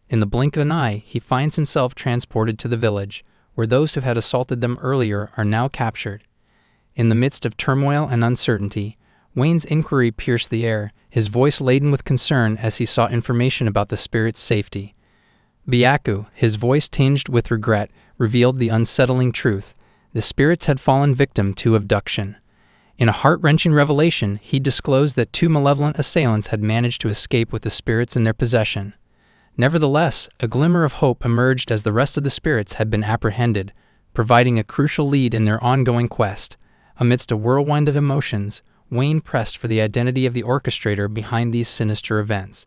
In the blink of an eye, he finds himself transported to the village, where those who had assaulted them earlier are now captured. In the midst of turmoil and uncertainty, Wayne's inquiry pierced the air, his voice laden with concern as he sought information about the spirit's safety. Byaku, his voice tinged with regret, revealed the unsettling truth. The spirits had fallen victim to abduction. In a heart-wrenching revelation, he disclosed that 2 malevolent assailants had managed to escape with the spirits in their possession. Nevertheless, a glimmer of hope emerged as the rest of the spirits had been apprehended, providing a crucial lead in their ongoing quest. Amidst a whirlwind of emotions, Wayne pressed for the identity of the orchestrator behind these sinister events.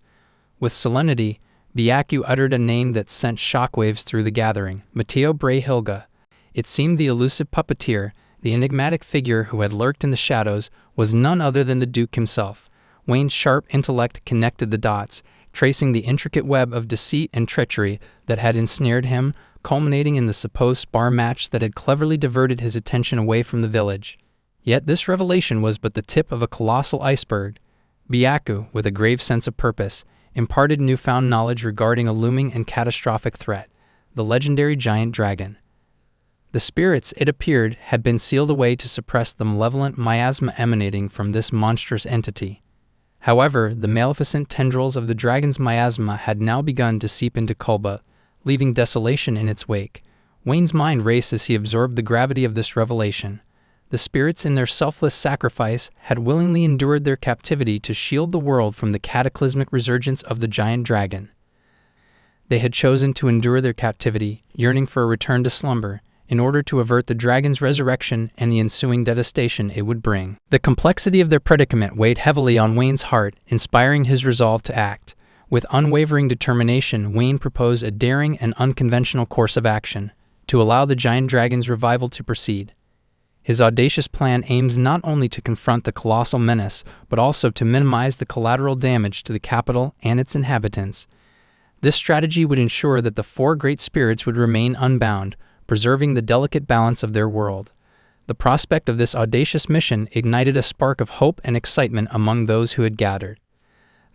With solemnity, Byaku uttered a name that sent shockwaves through the gathering: Mateo Brehilga. It seemed the elusive puppeteer, the enigmatic figure who had lurked in the shadows, was none other than the Duke himself. Wayne's sharp intellect connected the dots, tracing the intricate web of deceit and treachery that had ensnared him, culminating in the supposed spar match that had cleverly diverted his attention away from the village. Yet this revelation was but the tip of a colossal iceberg. Byaku, with a grave sense of purpose, imparted newfound knowledge regarding a looming and catastrophic threat, the legendary giant dragon. The spirits, it appeared, had been sealed away to suppress the malevolent miasma emanating from this monstrous entity. However, the maleficent tendrils of the dragon's miasma had now begun to seep into Kulba, leaving desolation in its wake. Wayne's mind raced as he absorbed the gravity of this revelation. The spirits, in their selfless sacrifice, had willingly endured their captivity to shield the world from the cataclysmic resurgence of the giant dragon. They had chosen to endure their captivity, yearning for a return to slumber, in order to avert the dragon's resurrection and the ensuing devastation it would bring. The complexity of their predicament weighed heavily on Wayne's heart, inspiring his resolve to act. With unwavering determination, Wayne proposed a daring and unconventional course of action, to allow the giant dragon's revival to proceed. His audacious plan aimed not only to confront the colossal menace, but also to minimize the collateral damage to the capital and its inhabitants. This strategy would ensure that the four great spirits would remain unbound, preserving the delicate balance of their world. The prospect of this audacious mission ignited a spark of hope and excitement among those who had gathered.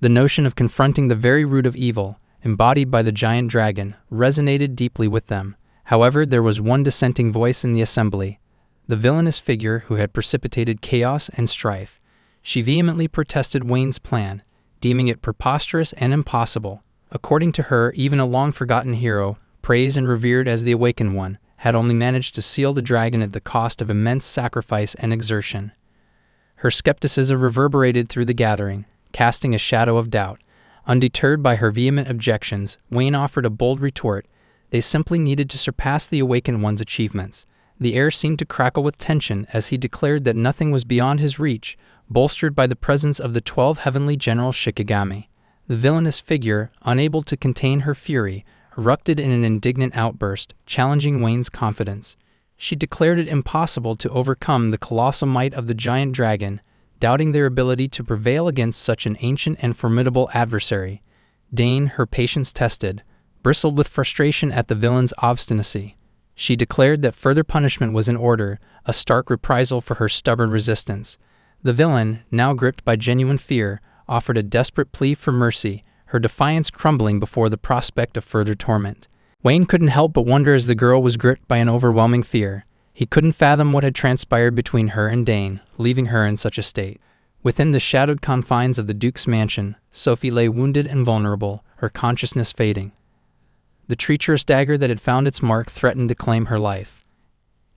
The notion of confronting the very root of evil, embodied by the giant dragon, resonated deeply with them. However, there was one dissenting voice in the assembly, the villainous figure who had precipitated chaos and strife. She vehemently protested Wayne's plan, deeming it preposterous and impossible. According to her, even a long-forgotten hero, praised and revered as the Awakened One, had only managed to seal the dragon at the cost of immense sacrifice and exertion. Her skepticism reverberated through the gathering, casting a shadow of doubt. Undeterred by her vehement objections, Wayne offered a bold retort. They simply needed to surpass the Awakened One's achievements. The air seemed to crackle with tension as he declared that nothing was beyond his reach, bolstered by the presence of the 12 heavenly general Shikigami. The villainous figure, unable to contain her fury, erupted in an indignant outburst, challenging Wayne's confidence. She declared it impossible to overcome the colossal might of the giant dragon, doubting their ability to prevail against such an ancient and formidable adversary. Dane, her patience tested, bristled with frustration at the villain's obstinacy. She declared that further punishment was in order, a stark reprisal for her stubborn resistance. The villain, now gripped by genuine fear, offered a desperate plea for mercy, her defiance crumbling before the prospect of further torment. Wayne couldn't help but wonder as the girl was gripped by an overwhelming fear. He couldn't fathom what had transpired between her and Dane, leaving her in such a state. Within the shadowed confines of the Duke's mansion, Sophie lay wounded and vulnerable, her consciousness fading. The treacherous dagger that had found its mark threatened to claim her life.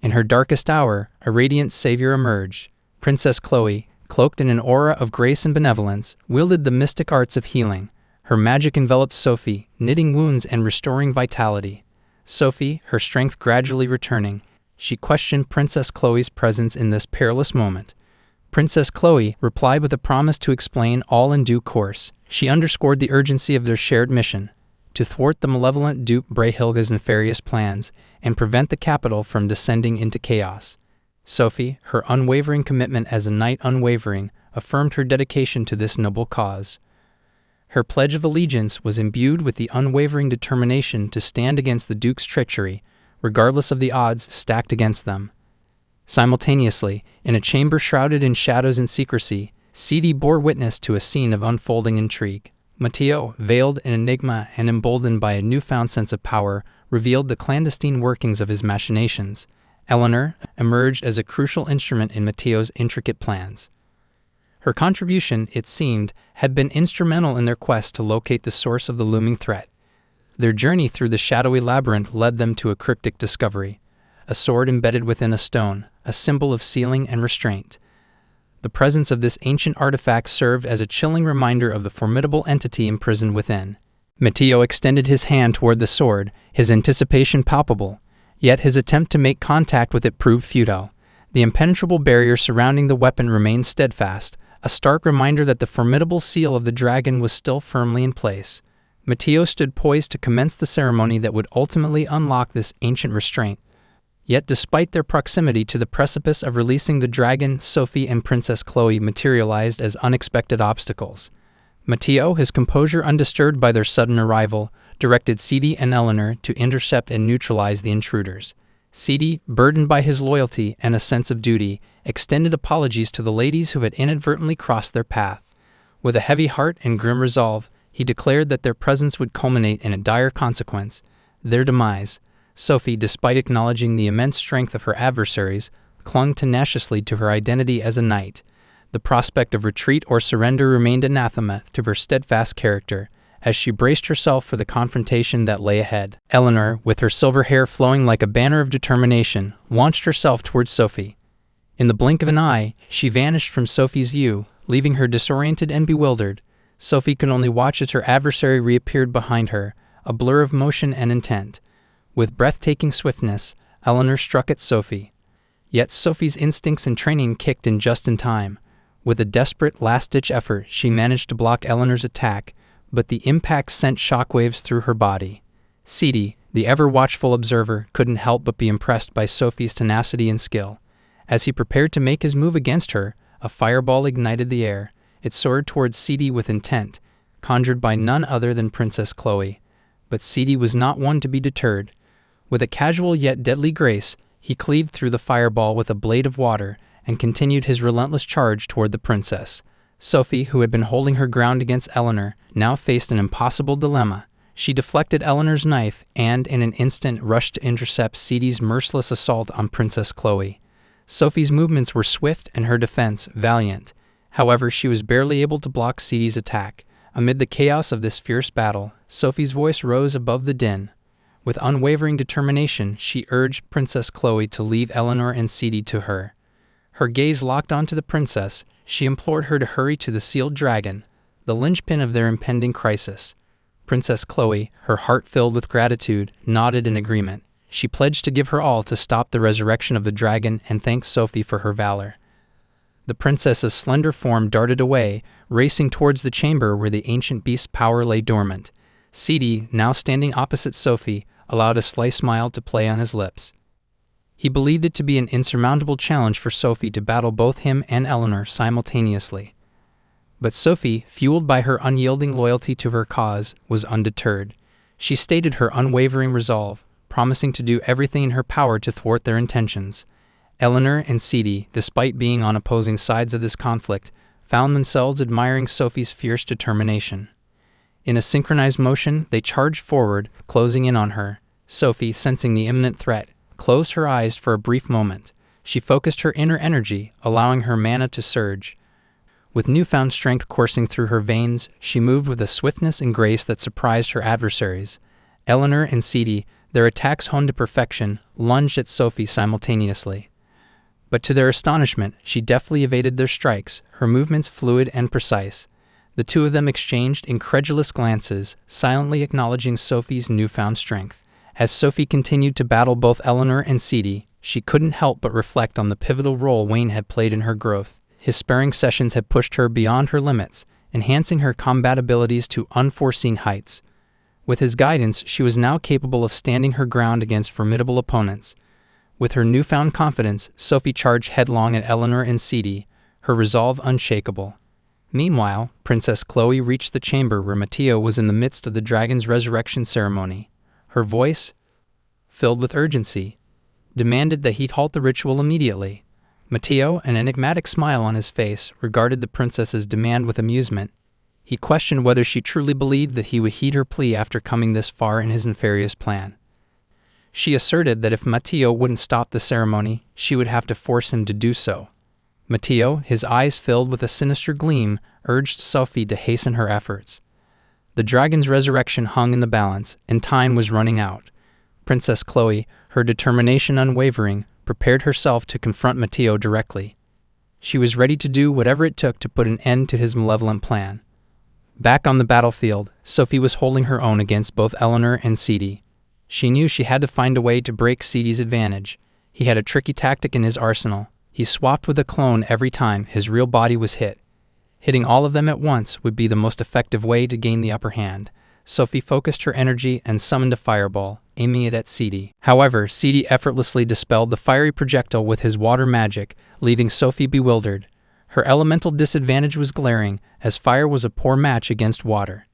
In her darkest hour, a radiant savior emerged. Princess Chloe, cloaked in an aura of grace and benevolence, wielded the mystic arts of healing. Her magic enveloped Sophie, knitting wounds and restoring vitality. Sophie, her strength gradually returning, she questioned Princess Chloe's presence in this perilous moment. Princess Chloe replied with a promise to explain all in due course. She underscored the urgency of their shared mission, to thwart the malevolent Duke Brehilga's nefarious plans and prevent the capital from descending into chaos. Sophie, her unwavering commitment as a knight unwavering, affirmed her dedication to this noble cause. Her pledge of allegiance was imbued with the unwavering determination to stand against the Duke's treachery, regardless of the odds stacked against them. Simultaneously, in a chamber shrouded in shadows and secrecy, CD bore witness to a scene of unfolding intrigue. Matteo, veiled in enigma and emboldened by a newfound sense of power, revealed the clandestine workings of his machinations. Eleanor emerged as a crucial instrument in Matteo's intricate plans. Her contribution, it seemed, had been instrumental in their quest to locate the source of the looming threat. Their journey through the shadowy labyrinth led them to a cryptic discovery, a sword embedded within a stone, a symbol of sealing and restraint. The presence of this ancient artifact served as a chilling reminder of the formidable entity imprisoned within. Matteo extended his hand toward the sword, his anticipation palpable, yet his attempt to make contact with it proved futile. The impenetrable barrier surrounding the weapon remained steadfast, a stark reminder that the formidable seal of the dragon was still firmly in place. Matteo stood poised to commence the ceremony that would ultimately unlock this ancient restraint. Yet despite their proximity to the precipice of releasing the dragon, Sophie and Princess Chloe materialized as unexpected obstacles. Mateo, his composure undisturbed by their sudden arrival, directed Sidi and Eleanor to intercept and neutralize the intruders. Sidi, burdened by his loyalty and a sense of duty, extended apologies to the ladies who had inadvertently crossed their path. With a heavy heart and grim resolve, he declared that their presence would culminate in a dire consequence, their demise. Sophie, despite acknowledging the immense strength of her adversaries, clung tenaciously to her identity as a knight. The prospect of retreat or surrender remained anathema to her steadfast character, as she braced herself for the confrontation that lay ahead. Eleanor, with her silver hair flowing like a banner of determination, launched herself towards Sophie. In the blink of an eye, she vanished from Sophie's view, leaving her disoriented and bewildered. Sophie could only watch as her adversary reappeared behind her, a blur of motion and intent. With breathtaking swiftness, Eleanor struck at Sophie. Yet Sophie's instincts and training kicked in just in time. With a desperate, last-ditch effort, she managed to block Eleanor's attack, but the impact sent shockwaves through her body. Sidi, the ever-watchful observer, couldn't help but be impressed by Sophie's tenacity and skill. As he prepared to make his move against her, a fireball ignited the air. It soared towards Sidi with intent, conjured by none other than Princess Chloe. But Sidi was not one to be deterred. With a casual yet deadly grace, he cleaved through the fireball with a blade of water and continued his relentless charge toward the princess. Sophie, who had been holding her ground against Eleanor, now faced an impossible dilemma. She deflected Eleanor's knife and, in an instant, rushed to intercept Sidi's merciless assault on Princess Chloe. Sophie's movements were swift and her defense valiant. However, she was barely able to block Sidi's attack. Amid the chaos of this fierce battle, Sophie's voice rose above the din. With unwavering determination, she urged Princess Chloe to leave Eleanor and Sidi to her. Her gaze locked onto the princess. She implored her to hurry to the sealed dragon, the linchpin of their impending crisis. Princess Chloe, her heart filled with gratitude, nodded in agreement. She pledged to give her all to stop the resurrection of the dragon and thanked Sophie for her valor. The princess's slender form darted away, racing towards the chamber where the ancient beast's power lay dormant. Sidi, now standing opposite Sophie, allowed a sly smile to play on his lips. He believed it to be an insurmountable challenge for Sophie to battle both him and Eleanor simultaneously. But Sophie, fueled by her unyielding loyalty to her cause, was undeterred. She stated her unwavering resolve, promising to do everything in her power to thwart their intentions. Eleanor and Sidi, despite being on opposing sides of this conflict, found themselves admiring Sophie's fierce determination. In a synchronized motion, they charged forward, closing in on her. Sophie, sensing the imminent threat, closed her eyes for a brief moment. She focused her inner energy, allowing her mana to surge. With newfound strength coursing through her veins, she moved with a swiftness and grace that surprised her adversaries. Eleanor and Sidi, their attacks honed to perfection, lunged at Sophie simultaneously. But to their astonishment, she deftly evaded their strikes, her movements fluid and precise. The two of them exchanged incredulous glances, silently acknowledging Sophie's newfound strength. As Sophie continued to battle both Eleanor and Sidi, she couldn't help but reflect on the pivotal role Wayne had played in her growth. His sparring sessions had pushed her beyond her limits, enhancing her combat abilities to unforeseen heights. With his guidance, she was now capable of standing her ground against formidable opponents. With her newfound confidence, Sophie charged headlong at Eleanor and Sidi, her resolve unshakable. Meanwhile, Princess Chloe reached the chamber where Mateo was in the midst of the dragon's resurrection ceremony. Her voice, filled with urgency, demanded that he halt the ritual immediately. Mateo, an enigmatic smile on his face, regarded the princess's demand with amusement. He questioned whether she truly believed that he would heed her plea after coming this far in his nefarious plan. She asserted that if Mateo wouldn't stop the ceremony, she would have to force him to do so. Mateo, his eyes filled with a sinister gleam, urged Sophie to hasten her efforts. The dragon's resurrection hung in the balance, and time was running out. Princess Chloe, her determination unwavering, prepared herself to confront Mateo directly. She was ready to do whatever it took to put an end to his malevolent plan. Back on the battlefield, Sophie was holding her own against both Eleanor and Sidi. She knew she had to find a way to break Sidi's advantage. He had a tricky tactic in his arsenal. He swapped with a clone every time his real body was hit. Hitting all of them at once would be the most effective way to gain the upper hand. Sophie focused her energy and summoned a fireball, aiming it at Sidi. However, Sidi effortlessly dispelled the fiery projectile with his water magic, leaving Sophie bewildered. Her elemental disadvantage was glaring, as fire was a poor match against water.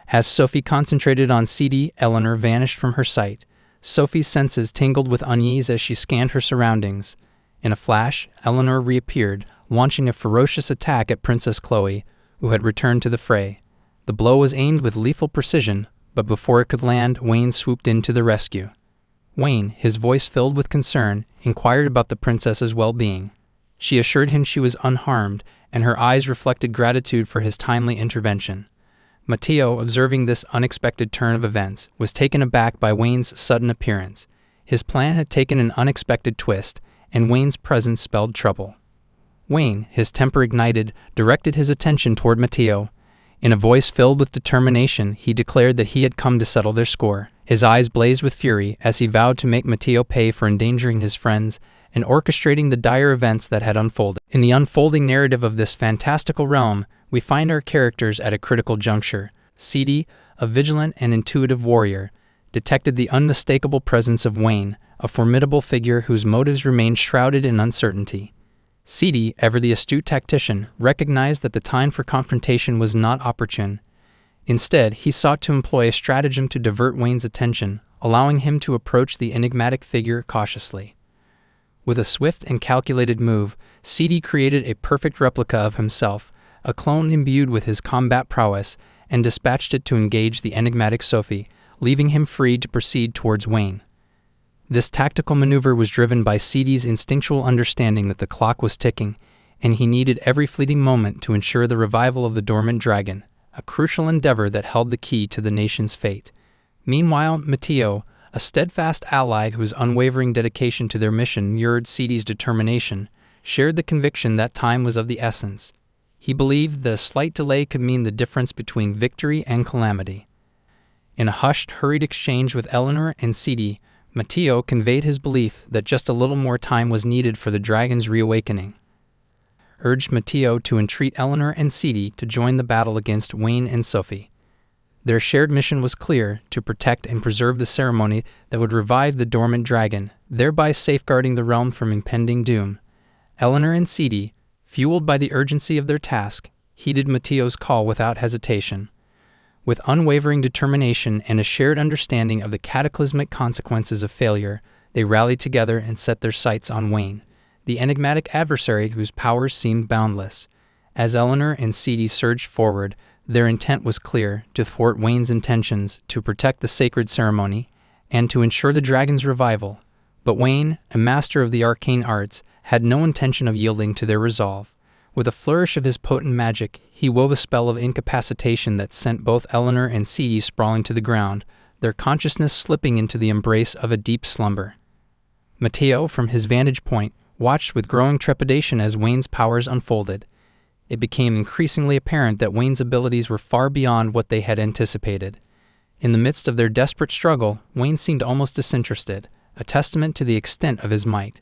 As Sophie concentrated on Sidi, Eleanor vanished from her sight. Sophie's senses tingled with unease as she scanned her surroundings. In a flash, Eleanor reappeared, launching a ferocious attack at Princess Chloe, who had returned to the fray. The blow was aimed with lethal precision, but before it could land, Wayne swooped in to the rescue. Wayne, his voice filled with concern, inquired about the princess's well-being. She assured him she was unharmed, and her eyes reflected gratitude for his timely intervention. Matteo, observing this unexpected turn of events, was taken aback by Wayne's sudden appearance. His plan had taken an unexpected twist, and Wayne's presence spelled trouble. Wayne, his temper ignited, directed his attention toward Matteo. In a voice filled with determination, he declared that he had come to settle their score. His eyes blazed with fury as he vowed to make Matteo pay for endangering his friends and orchestrating the dire events that had unfolded. In the unfolding narrative of this fantastical realm, we find our characters at a critical juncture. Sidi, a vigilant and intuitive warrior, detected the unmistakable presence of Wayne, a formidable figure whose motives remained shrouded in uncertainty. Sidi, ever the astute tactician, recognized that the time for confrontation was not opportune. Instead, he sought to employ a stratagem to divert Wayne's attention, allowing him to approach the enigmatic figure cautiously. With a swift and calculated move, Sidi created a perfect replica of himself, a clone imbued with his combat prowess, and dispatched it to engage the enigmatic Sophie, leaving him free to proceed towards Wayne. This tactical maneuver was driven by Sidi's instinctual understanding that the clock was ticking, and he needed every fleeting moment to ensure the revival of the dormant dragon, a crucial endeavor that held the key to the nation's fate. Meanwhile, Matteo, a steadfast ally whose unwavering dedication to their mission mirrored Sidi's determination, shared the conviction that time was of the essence. He believed that a slight delay could mean the difference between victory and calamity. In a hushed, hurried exchange with Eleanor and Sidi, Matteo conveyed his belief that just a little more time was needed for the dragon's reawakening. Urged Matteo to entreat Eleanor and Sidi to join the battle against Wayne and Sophie. Their shared mission was clear: to protect and preserve the ceremony that would revive the dormant dragon, thereby safeguarding the realm from impending doom. Eleanor and Sidi, fueled by the urgency of their task, heeded Matteo's call without hesitation. With unwavering determination and a shared understanding of the cataclysmic consequences of failure, they rallied together and set their sights on Wayne, the enigmatic adversary whose powers seemed boundless. As Eleanor and Sidi surged forward, their intent was clear: to thwart Wayne's intentions, to protect the sacred ceremony, and to ensure the dragon's revival. But Wayne, a master of the arcane arts, had no intention of yielding to their resolve. With a flourish of his potent magic, he wove a spell of incapacitation that sent both Eleanor and Sidi sprawling to the ground, their consciousness slipping into the embrace of a deep slumber. Matteo, from his vantage point, watched with growing trepidation as Wayne's powers unfolded. It became increasingly apparent that Wayne's abilities were far beyond what they had anticipated. In the midst of their desperate struggle, Wayne seemed almost disinterested, a testament to the extent of his might.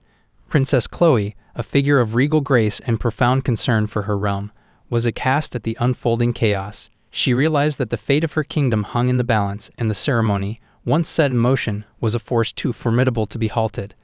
Princess Chloe, a figure of regal grace and profound concern for her realm, was aghast at the unfolding chaos. She realized that the fate of her kingdom hung in the balance, and the ceremony, once set in motion, was a force too formidable to be halted.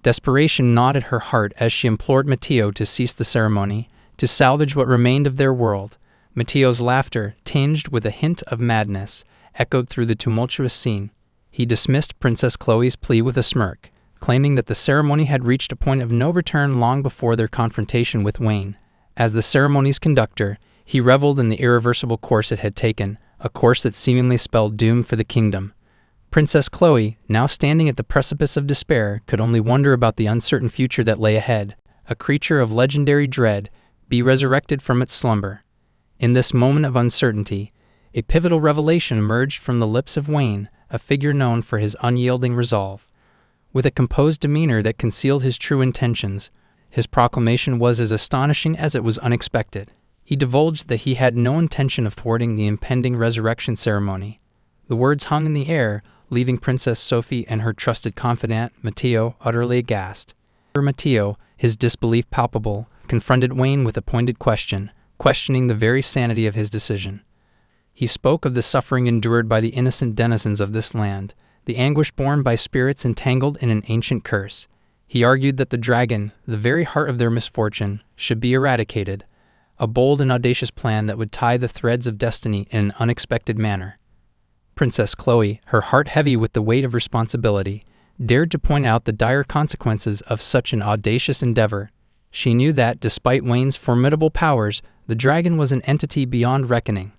Desperation gnawed at her heart as she implored Matteo to cease the ceremony, to salvage what remained of their world. Matteo's laughter, tinged with a hint of madness, echoed through the tumultuous scene. He dismissed Princess Chloe's plea with a smirk, claiming that the ceremony had reached a point of no return long before their confrontation with Wayne. As the ceremony's conductor, he reveled in the irreversible course it had taken, a course that seemingly spelled doom for the kingdom. Princess Chloe, now standing at the precipice of despair, could only wonder about the uncertain future that lay ahead. A creature of legendary dread, be resurrected from its slumber. In this moment of uncertainty, a pivotal revelation emerged from the lips of Wayne, a figure known for his unyielding resolve. With a composed demeanor that concealed his true intentions, his proclamation was as astonishing as it was unexpected. He divulged that he had no intention of thwarting the impending resurrection ceremony. The words hung in the air, leaving Princess Sophie and her trusted confidant, Matteo, utterly aghast. Matteo, his disbelief palpable, confronted Wayne with a pointed question, questioning the very sanity of his decision. He spoke of the suffering endured by the innocent denizens of this land, the anguish borne by spirits entangled in an ancient curse. He argued that the dragon, the very heart of their misfortune, should be eradicated, a bold and audacious plan that would tie the threads of destiny in an unexpected manner. Princess Chloe, her heart heavy with the weight of responsibility, dared to point out the dire consequences of such an audacious endeavor. She knew that, despite Wayne's formidable powers, the dragon was an entity beyond reckoning.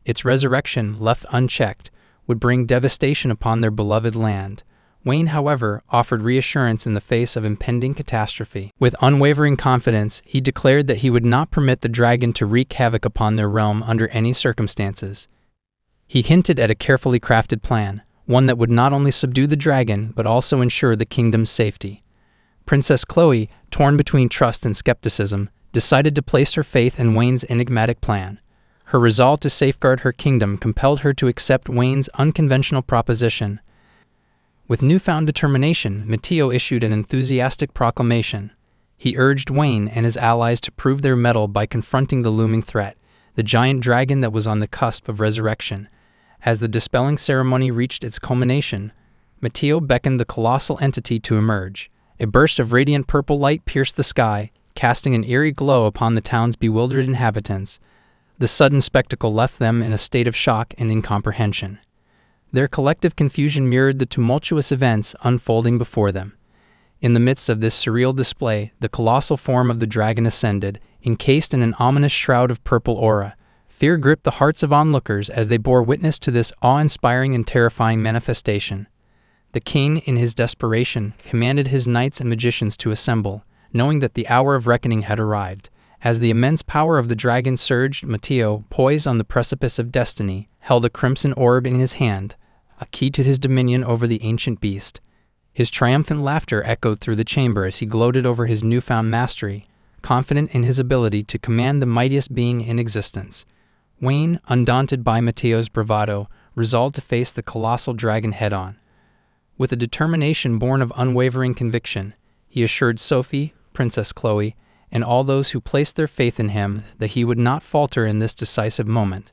Its resurrection, left unchecked, would bring devastation upon their beloved land. Wayne, however, offered reassurance in the face of impending catastrophe. With unwavering confidence, he declared that he would not permit the dragon to wreak havoc upon their realm under any circumstances. He hinted at a carefully crafted plan, one that would not only subdue the dragon, but also ensure the kingdom's safety. Princess Chloe, torn between trust and skepticism, decided to place her faith in Wayne's enigmatic plan. Her resolve to safeguard her kingdom compelled her to accept Wayne's unconventional proposition. With newfound determination, Mateo issued an enthusiastic proclamation. He urged Wayne and his allies to prove their mettle by confronting the looming threat, the giant dragon that was on the cusp of resurrection. As the dispelling ceremony reached its culmination, Mateo beckoned the colossal entity to emerge. A burst of radiant purple light pierced the sky, casting an eerie glow upon the town's bewildered inhabitants. The sudden spectacle left them in a state of shock and incomprehension. Their collective confusion mirrored the tumultuous events unfolding before them. In the midst of this surreal display, the colossal form of the dragon ascended, encased in an ominous shroud of purple aura. Fear gripped the hearts of onlookers as they bore witness to this awe-inspiring and terrifying manifestation. The king, in his desperation, commanded his knights and magicians to assemble, knowing that the hour of reckoning had arrived. As the immense power of the dragon surged, Mateo, poised on the precipice of destiny, held a crimson orb in his hand, a key to his dominion over the ancient beast. His triumphant laughter echoed through the chamber as he gloated over his newfound mastery, confident in his ability to command the mightiest being in existence. Wayne, undaunted by Mateo's bravado, resolved to face the colossal dragon head-on. With a determination born of unwavering conviction, he assured Sophie, Princess Chloe, and all those who placed their faith in him that he would not falter in this decisive moment.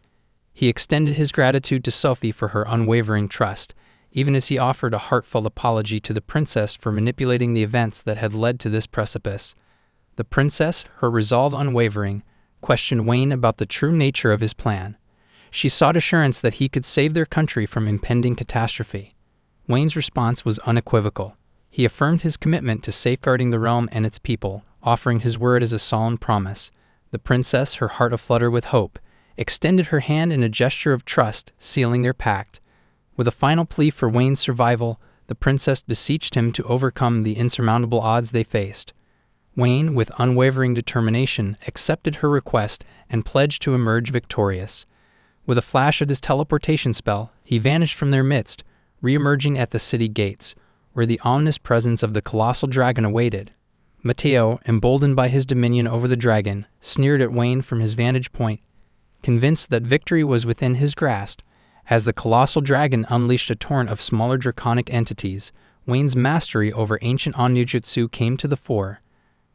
He extended his gratitude to Sophie for her unwavering trust, even as he offered a heartfelt apology to the princess for manipulating the events that had led to this precipice. The princess, her resolve unwavering, questioned Wayne about the true nature of his plan. She sought assurance that he could save their country from impending catastrophe. Wayne's response was unequivocal. He affirmed his commitment to safeguarding the realm and its people, offering his word as a solemn promise. The princess, her heart aflutter with hope, extended her hand in a gesture of trust, sealing their pact. With a final plea for Wayne's survival, the princess beseeched him to overcome the insurmountable odds they faced. Wayne, with unwavering determination, accepted her request and pledged to emerge victorious. With a flash of his teleportation spell, he vanished from their midst, re-emerging at the city gates, where the ominous presence of the colossal dragon awaited. Mateo, emboldened by his dominion over the dragon, sneered at Wayne from his vantage point, convinced that victory was within his grasp. As the colossal dragon unleashed a torrent of smaller draconic entities, Wayne's mastery over ancient onmyoujutsu came to the fore.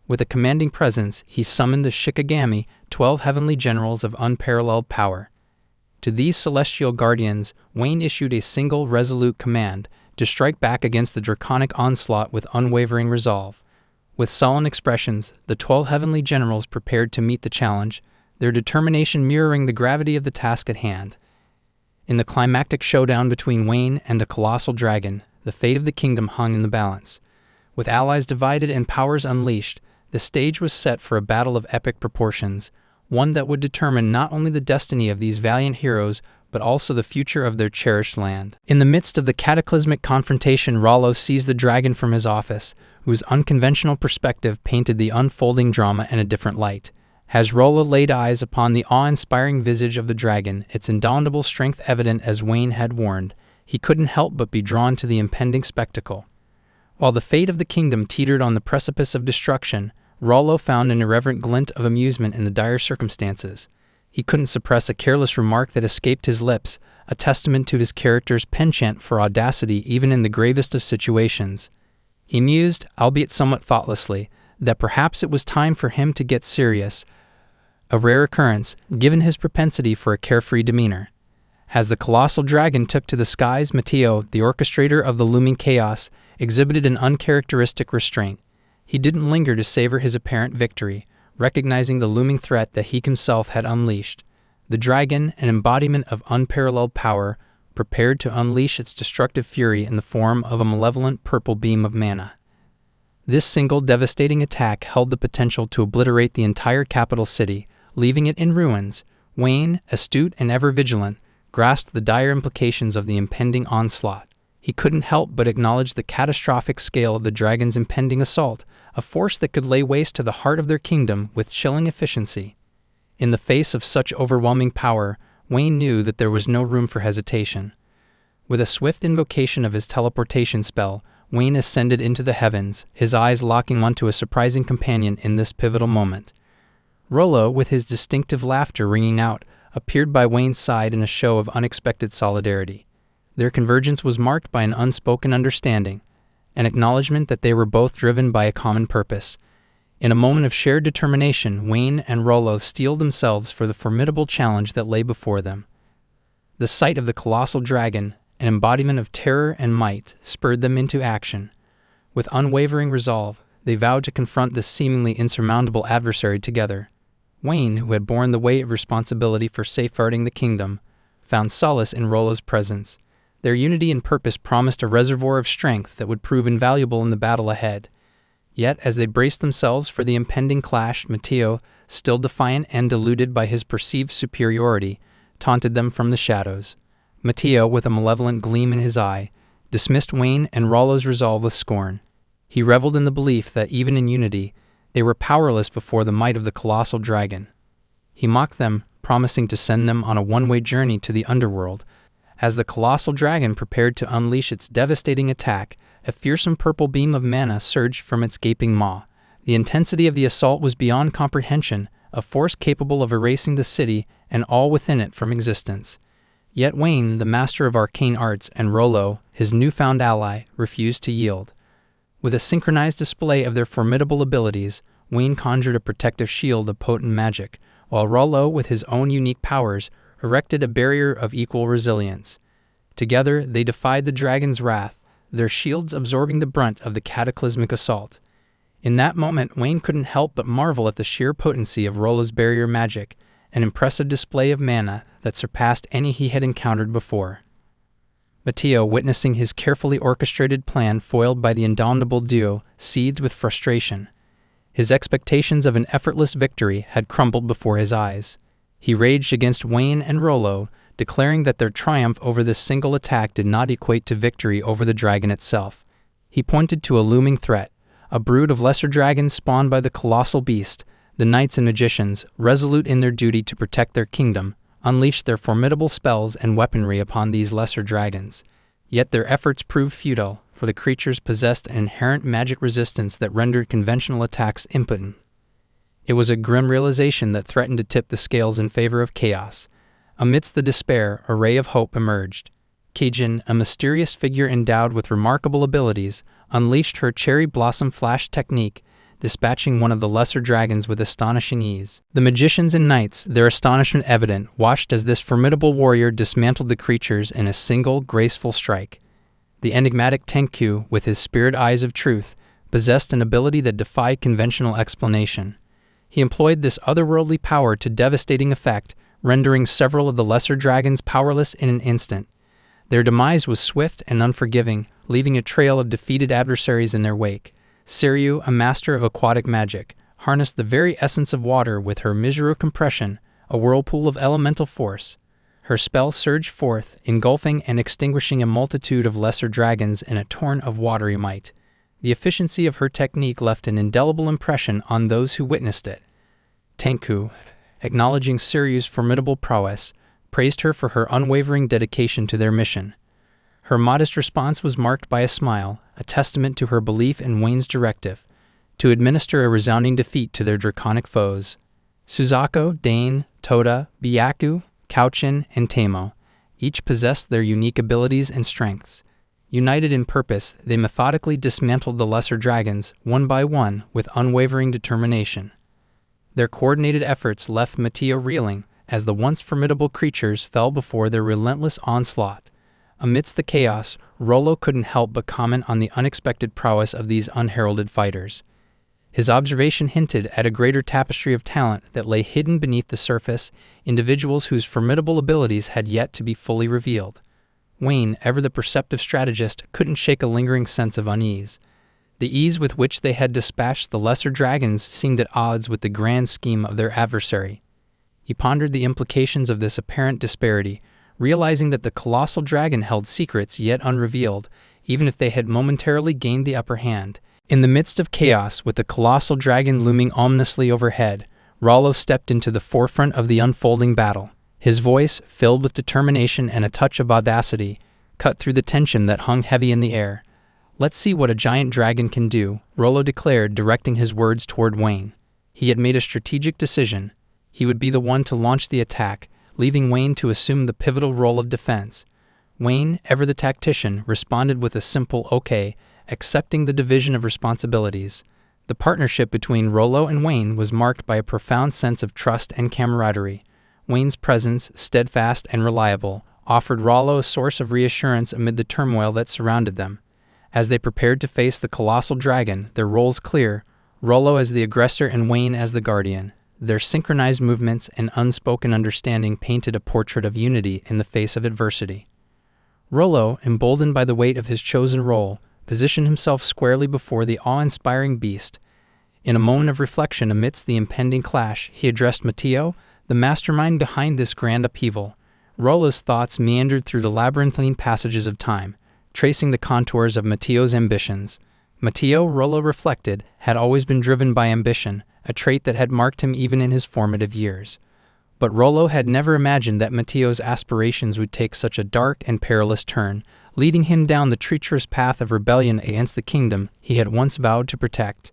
With a commanding presence, he summoned the Shikigami, 12 heavenly generals of unparalleled power. To these celestial guardians, Wayne issued a single resolute command to strike back against the draconic onslaught with unwavering resolve. With sullen expressions, the 12 heavenly generals prepared to meet the challenge, their determination mirroring the gravity of the task at hand. In the climactic showdown between Wayne and the colossal dragon, the fate of the kingdom hung in the balance. With allies divided and powers unleashed, the stage was set for a battle of epic proportions, one that would determine not only the destiny of these valiant heroes, but also the future of their cherished land. In the midst of the cataclysmic confrontation, Rollo seized the dragon from his office, whose unconventional perspective painted the unfolding drama in a different light. As Rollo laid eyes upon the awe-inspiring visage of the dragon, its indomitable strength evident as Wayne had warned, he couldn't help but be drawn to the impending spectacle. While the fate of the kingdom teetered on the precipice of destruction, Rollo found an irreverent glint of amusement in the dire circumstances. He couldn't suppress a careless remark that escaped his lips, a testament to his character's penchant for audacity even in the gravest of situations. He mused, albeit somewhat thoughtlessly, that perhaps it was time for him to get serious, a rare occurrence, given his propensity for a carefree demeanor. As the colossal dragon took to the skies, Mateo, the orchestrator of the looming chaos, exhibited an uncharacteristic restraint. He didn't linger to savor his apparent victory, recognizing the looming threat that he himself had unleashed. The dragon, an embodiment of unparalleled power, prepared to unleash its destructive fury in the form of a malevolent purple beam of mana. This single devastating attack held the potential to obliterate the entire capital city, leaving it in ruins. Wayne, astute and ever vigilant, grasped the dire implications of the impending onslaught. He couldn't help but acknowledge the catastrophic scale of the dragon's impending assault, a force that could lay waste to the heart of their kingdom with chilling efficiency. In the face of such overwhelming power, Wayne knew that there was no room for hesitation. With a swift invocation of his teleportation spell, Wayne ascended into the heavens, his eyes locking onto a surprising companion in this pivotal moment. Rollo, with his distinctive laughter ringing out, appeared by Wayne's side in a show of unexpected solidarity. Their convergence was marked by an unspoken understanding, an acknowledgement that they were both driven by a common purpose. In a moment of shared determination, Wayne and Rollo steeled themselves for the formidable challenge that lay before them. The sight of the colossal dragon, an embodiment of terror and might, spurred them into action. With unwavering resolve, they vowed to confront this seemingly insurmountable adversary together. Wayne, who had borne the weight of responsibility for safeguarding the kingdom, found solace in Rollo's presence. Their unity in purpose promised a reservoir of strength that would prove invaluable in the battle ahead. Yet, as they braced themselves for the impending clash, Mateo, still defiant and deluded by his perceived superiority, taunted them from the shadows. Mateo, with a malevolent gleam in his eye, dismissed Wayne and Rollo's resolve with scorn. He reveled in the belief that even in unity, they were powerless before the might of the colossal dragon. He mocked them, promising to send them on a one-way journey to the underworld. As the colossal dragon prepared to unleash its devastating attack, a fearsome purple beam of mana surged from its gaping maw. The intensity of the assault was beyond comprehension, a force capable of erasing the city and all within it from existence. Yet Wayne, the master of arcane arts, and Rollo, his newfound ally, refused to yield. With a synchronized display of their formidable abilities, Wayne conjured a protective shield of potent magic, while Rollo, with his own unique powers, erected a barrier of equal resilience. Together, they defied the dragon's wrath, their shields absorbing the brunt of the cataclysmic assault. In that moment, Wayne couldn't help but marvel at the sheer potency of Rollo's barrier magic, an impressive display of mana that surpassed any he had encountered before. Mateo, witnessing his carefully orchestrated plan foiled by the indomitable duo, seethed with frustration. His expectations of an effortless victory had crumbled before his eyes. He raged against Wayne and Rollo, declaring that their triumph over this single attack did not equate to victory over the dragon itself. He pointed to a looming threat, a brood of lesser dragons spawned by the colossal beast. The knights and magicians, resolute in their duty to protect their kingdom, unleashed their formidable spells and weaponry upon these lesser dragons. Yet their efforts proved futile, for the creatures possessed an inherent magic resistance that rendered conventional attacks impotent. It was a grim realization that threatened to tip the scales in favor of chaos. Amidst the despair, a ray of hope emerged. Keijin, a mysterious figure endowed with remarkable abilities, unleashed her cherry blossom flash technique, dispatching one of the lesser dragons with astonishing ease. The magicians and knights, their astonishment evident, watched as this formidable warrior dismantled the creatures in a single, graceful strike. The enigmatic Tenkyu, with his spirit eyes of truth, possessed an ability that defied conventional explanation. He employed this otherworldly power to devastating effect, rendering several of the lesser dragons powerless in an instant. Their demise was swift and unforgiving, leaving a trail of defeated adversaries in their wake. Seiryu, a master of aquatic magic, harnessed the very essence of water with her Mizuru compression, a whirlpool of elemental force. Her spell surged forth, engulfing and extinguishing a multitude of lesser dragons in a torrent of watery might. The efficiency of her technique left an indelible impression on those who witnessed it. Tenku, acknowledging Seiryu's formidable prowess, praised her for her unwavering dedication to their mission. Her modest response was marked by a smile, a testament to her belief in Wayne's directive, to administer a resounding defeat to their draconic foes. Suzako, Dane, Toda, Byaku, Kauchin, and Teimo each possessed their unique abilities and strengths. United in purpose, they methodically dismantled the lesser dragons, one by one, with unwavering determination. Their coordinated efforts left Mateo reeling, as the once formidable creatures fell before their relentless onslaught. Amidst the chaos, Rollo couldn't help but comment on the unexpected prowess of these unheralded fighters. His observation hinted at a greater tapestry of talent that lay hidden beneath the surface, individuals whose formidable abilities had yet to be fully revealed. Wayne, ever the perceptive strategist, couldn't shake a lingering sense of unease. The ease with which they had dispatched the lesser dragons seemed at odds with the grand scheme of their adversary. He pondered the implications of this apparent disparity, realizing that the colossal dragon held secrets yet unrevealed, even if they had momentarily gained the upper hand. In the midst of chaos, with the colossal dragon looming ominously overhead, Rollo stepped into the forefront of the unfolding battle. His voice, filled with determination and a touch of audacity, cut through the tension that hung heavy in the air. "Let's see what a giant dragon can do," Rollo declared, directing his words toward Wayne. He had made a strategic decision. He would be the one to launch the attack, leaving Wayne to assume the pivotal role of defense. Wayne, ever the tactician, responded with a simple "okay," accepting the division of responsibilities. The partnership between Rollo and Wayne was marked by a profound sense of trust and camaraderie. Wayne's presence, steadfast and reliable, offered Rollo a source of reassurance amid the turmoil that surrounded them. As they prepared to face the colossal dragon, their roles clear, Rollo as the aggressor and Wayne as the guardian. Their synchronized movements and unspoken understanding painted a portrait of unity in the face of adversity. Rollo, emboldened by the weight of his chosen role, positioned himself squarely before the awe-inspiring beast. In a moment of reflection amidst the impending clash, he addressed Matteo, the mastermind behind this grand upheaval. Rollo's thoughts meandered through the labyrinthine passages of time, tracing the contours of Matteo's ambitions. Matteo, Rollo reflected, had always been driven by ambition, a trait that had marked him even in his formative years. But Rollo had never imagined that Matteo's aspirations would take such a dark and perilous turn, leading him down the treacherous path of rebellion against the kingdom he had once vowed to protect.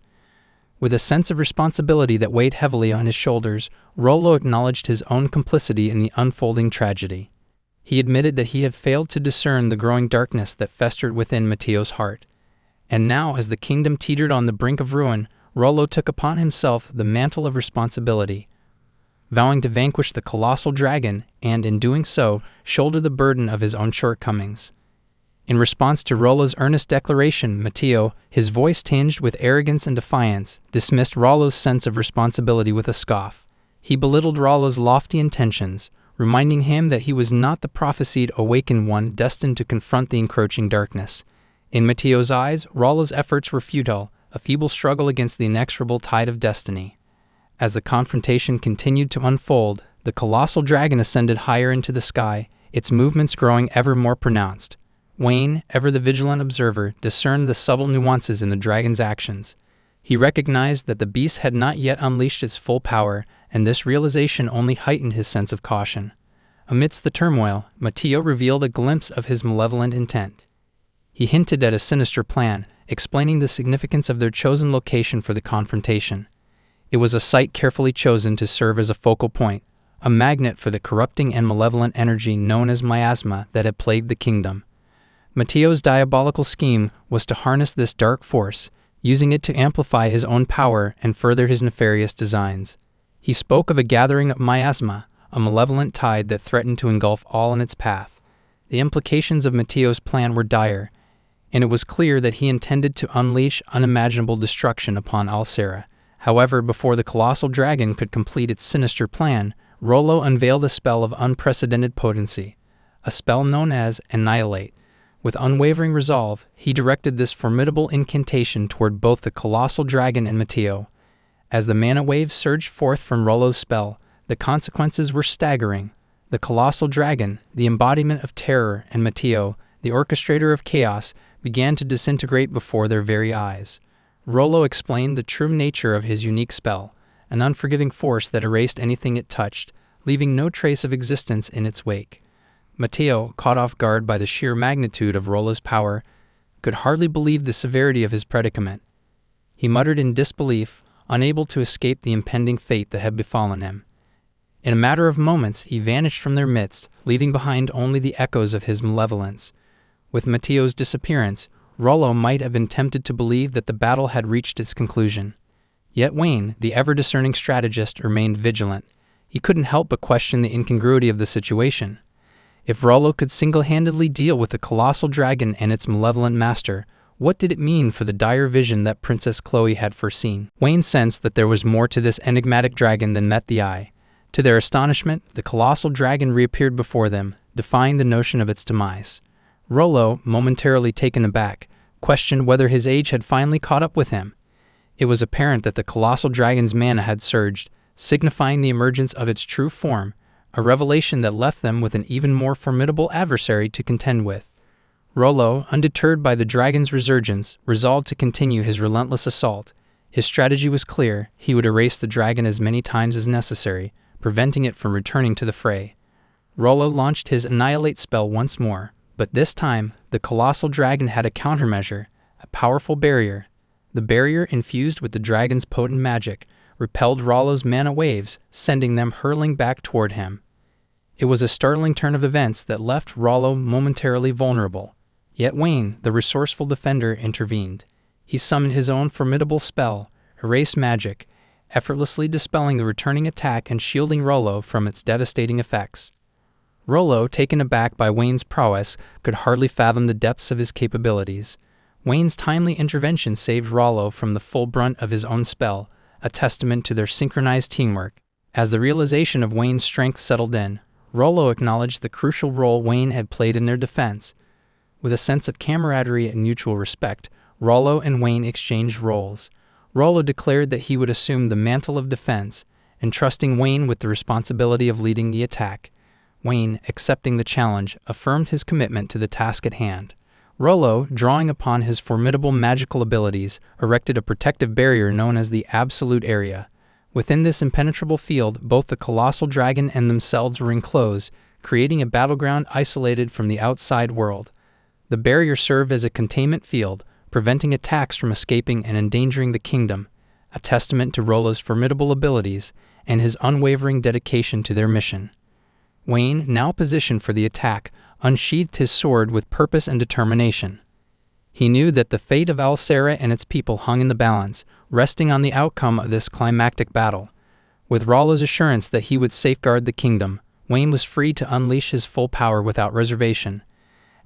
With a sense of responsibility that weighed heavily on his shoulders, Rollo acknowledged his own complicity in the unfolding tragedy. He admitted that he had failed to discern the growing darkness that festered within Matteo's heart. And now, as the kingdom teetered on the brink of ruin, Rollo took upon himself the mantle of responsibility, vowing to vanquish the colossal dragon and, in doing so, shoulder the burden of his own shortcomings. In response to Rollo's earnest declaration, Matteo, his voice tinged with arrogance and defiance, dismissed Rollo's sense of responsibility with a scoff. He belittled Rollo's lofty intentions, reminding him that he was not the prophesied awakened one destined to confront the encroaching darkness. In Matteo's eyes, Rollo's efforts were futile, a feeble struggle against the inexorable tide of destiny. As the confrontation continued to unfold, the colossal dragon ascended higher into the sky, its movements growing ever more pronounced. Wayne, ever the vigilant observer, discerned the subtle nuances in the dragon's actions. He recognized that the beast had not yet unleashed its full power, and this realization only heightened his sense of caution. Amidst the turmoil, Matteo revealed a glimpse of his malevolent intent. He hinted at a sinister plan, explaining the significance of their chosen location for the confrontation. It was a site carefully chosen to serve as a focal point, a magnet for the corrupting and malevolent energy known as miasma that had plagued the kingdom. Matteo's diabolical scheme was to harness this dark force, using it to amplify his own power and further his nefarious designs. He spoke of a gathering of miasma, a malevolent tide that threatened to engulf all in its path. The implications of Matteo's plan were dire, and it was clear that he intended to unleash unimaginable destruction upon Alcera. However, before the colossal dragon could complete its sinister plan, Rollo unveiled a spell of unprecedented potency, a spell known as Annihilate. With unwavering resolve, he directed this formidable incantation toward both the colossal dragon and Matteo. As the mana wave surged forth from Rollo's spell, the consequences were staggering. The colossal dragon, the embodiment of terror, and Matteo, the orchestrator of chaos, began to disintegrate before their very eyes. Rollo explained the true nature of his unique spell, an unforgiving force that erased anything it touched, leaving no trace of existence in its wake. Matteo, caught off guard by the sheer magnitude of Rollo's power, could hardly believe the severity of his predicament. He muttered in disbelief, unable to escape the impending fate that had befallen him. In a matter of moments, he vanished from their midst, leaving behind only the echoes of his malevolence. With Matteo's disappearance, Rollo might have been tempted to believe that the battle had reached its conclusion. Yet Wayne, the ever-discerning strategist, remained vigilant. He couldn't help but question the incongruity of the situation. If Rollo could single-handedly deal with the colossal dragon and its malevolent master, what did it mean for the dire vision that Princess Chloe had foreseen? Wayne sensed that there was more to this enigmatic dragon than met the eye. To their astonishment, the colossal dragon reappeared before them, defying the notion of its demise. Rollo, momentarily taken aback, questioned whether his age had finally caught up with him. It was apparent that the colossal dragon's mana had surged, signifying the emergence of its true form, a revelation that left them with an even more formidable adversary to contend with. Rollo, undeterred by the dragon's resurgence, resolved to continue his relentless assault. His strategy was clear: he would erase the dragon as many times as necessary, preventing it from returning to the fray. Rollo launched his Annihilate spell once more, but this time, the colossal dragon had a countermeasure, a powerful barrier. The barrier, infused with the dragon's potent magic, repelled Rollo's mana waves, sending them hurling back toward him. It was a startling turn of events that left Rollo momentarily vulnerable. Yet Wayne, the resourceful defender, intervened. He summoned his own formidable spell, Erase Magic, effortlessly dispelling the returning attack and shielding Rollo from its devastating effects. Rollo, taken aback by Wayne's prowess, could hardly fathom the depths of his capabilities. Wayne's timely intervention saved Rollo from the full brunt of his own spell, a testament to their synchronized teamwork. As the realization of Wayne's strength settled in, Rollo acknowledged the crucial role Wayne had played in their defense. With a sense of camaraderie and mutual respect, Rollo and Wayne exchanged roles. Rollo declared that he would assume the mantle of defense, entrusting Wayne with the responsibility of leading the attack. Wayne, accepting the challenge, affirmed his commitment to the task at hand. Rollo, drawing upon his formidable magical abilities, erected a protective barrier known as the Absolute Area. Within this impenetrable field, both the colossal dragon and themselves were enclosed, creating a battleground isolated from the outside world. The barrier served as a containment field, preventing attacks from escaping and endangering the kingdom, a testament to Rollo's formidable abilities and his unwavering dedication to their mission. Wayne, now positioned for the attack, unsheathed his sword with purpose and determination. He knew that the fate of Alcera and its people hung in the balance, resting on the outcome of this climactic battle. With Rollo's assurance that he would safeguard the kingdom, Wayne was free to unleash his full power without reservation.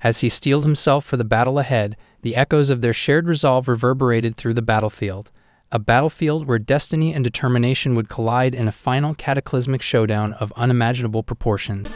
As he steeled himself for the battle ahead, the echoes of their shared resolve reverberated through the battlefield, a battlefield where destiny and determination would collide in a final cataclysmic showdown of unimaginable proportions.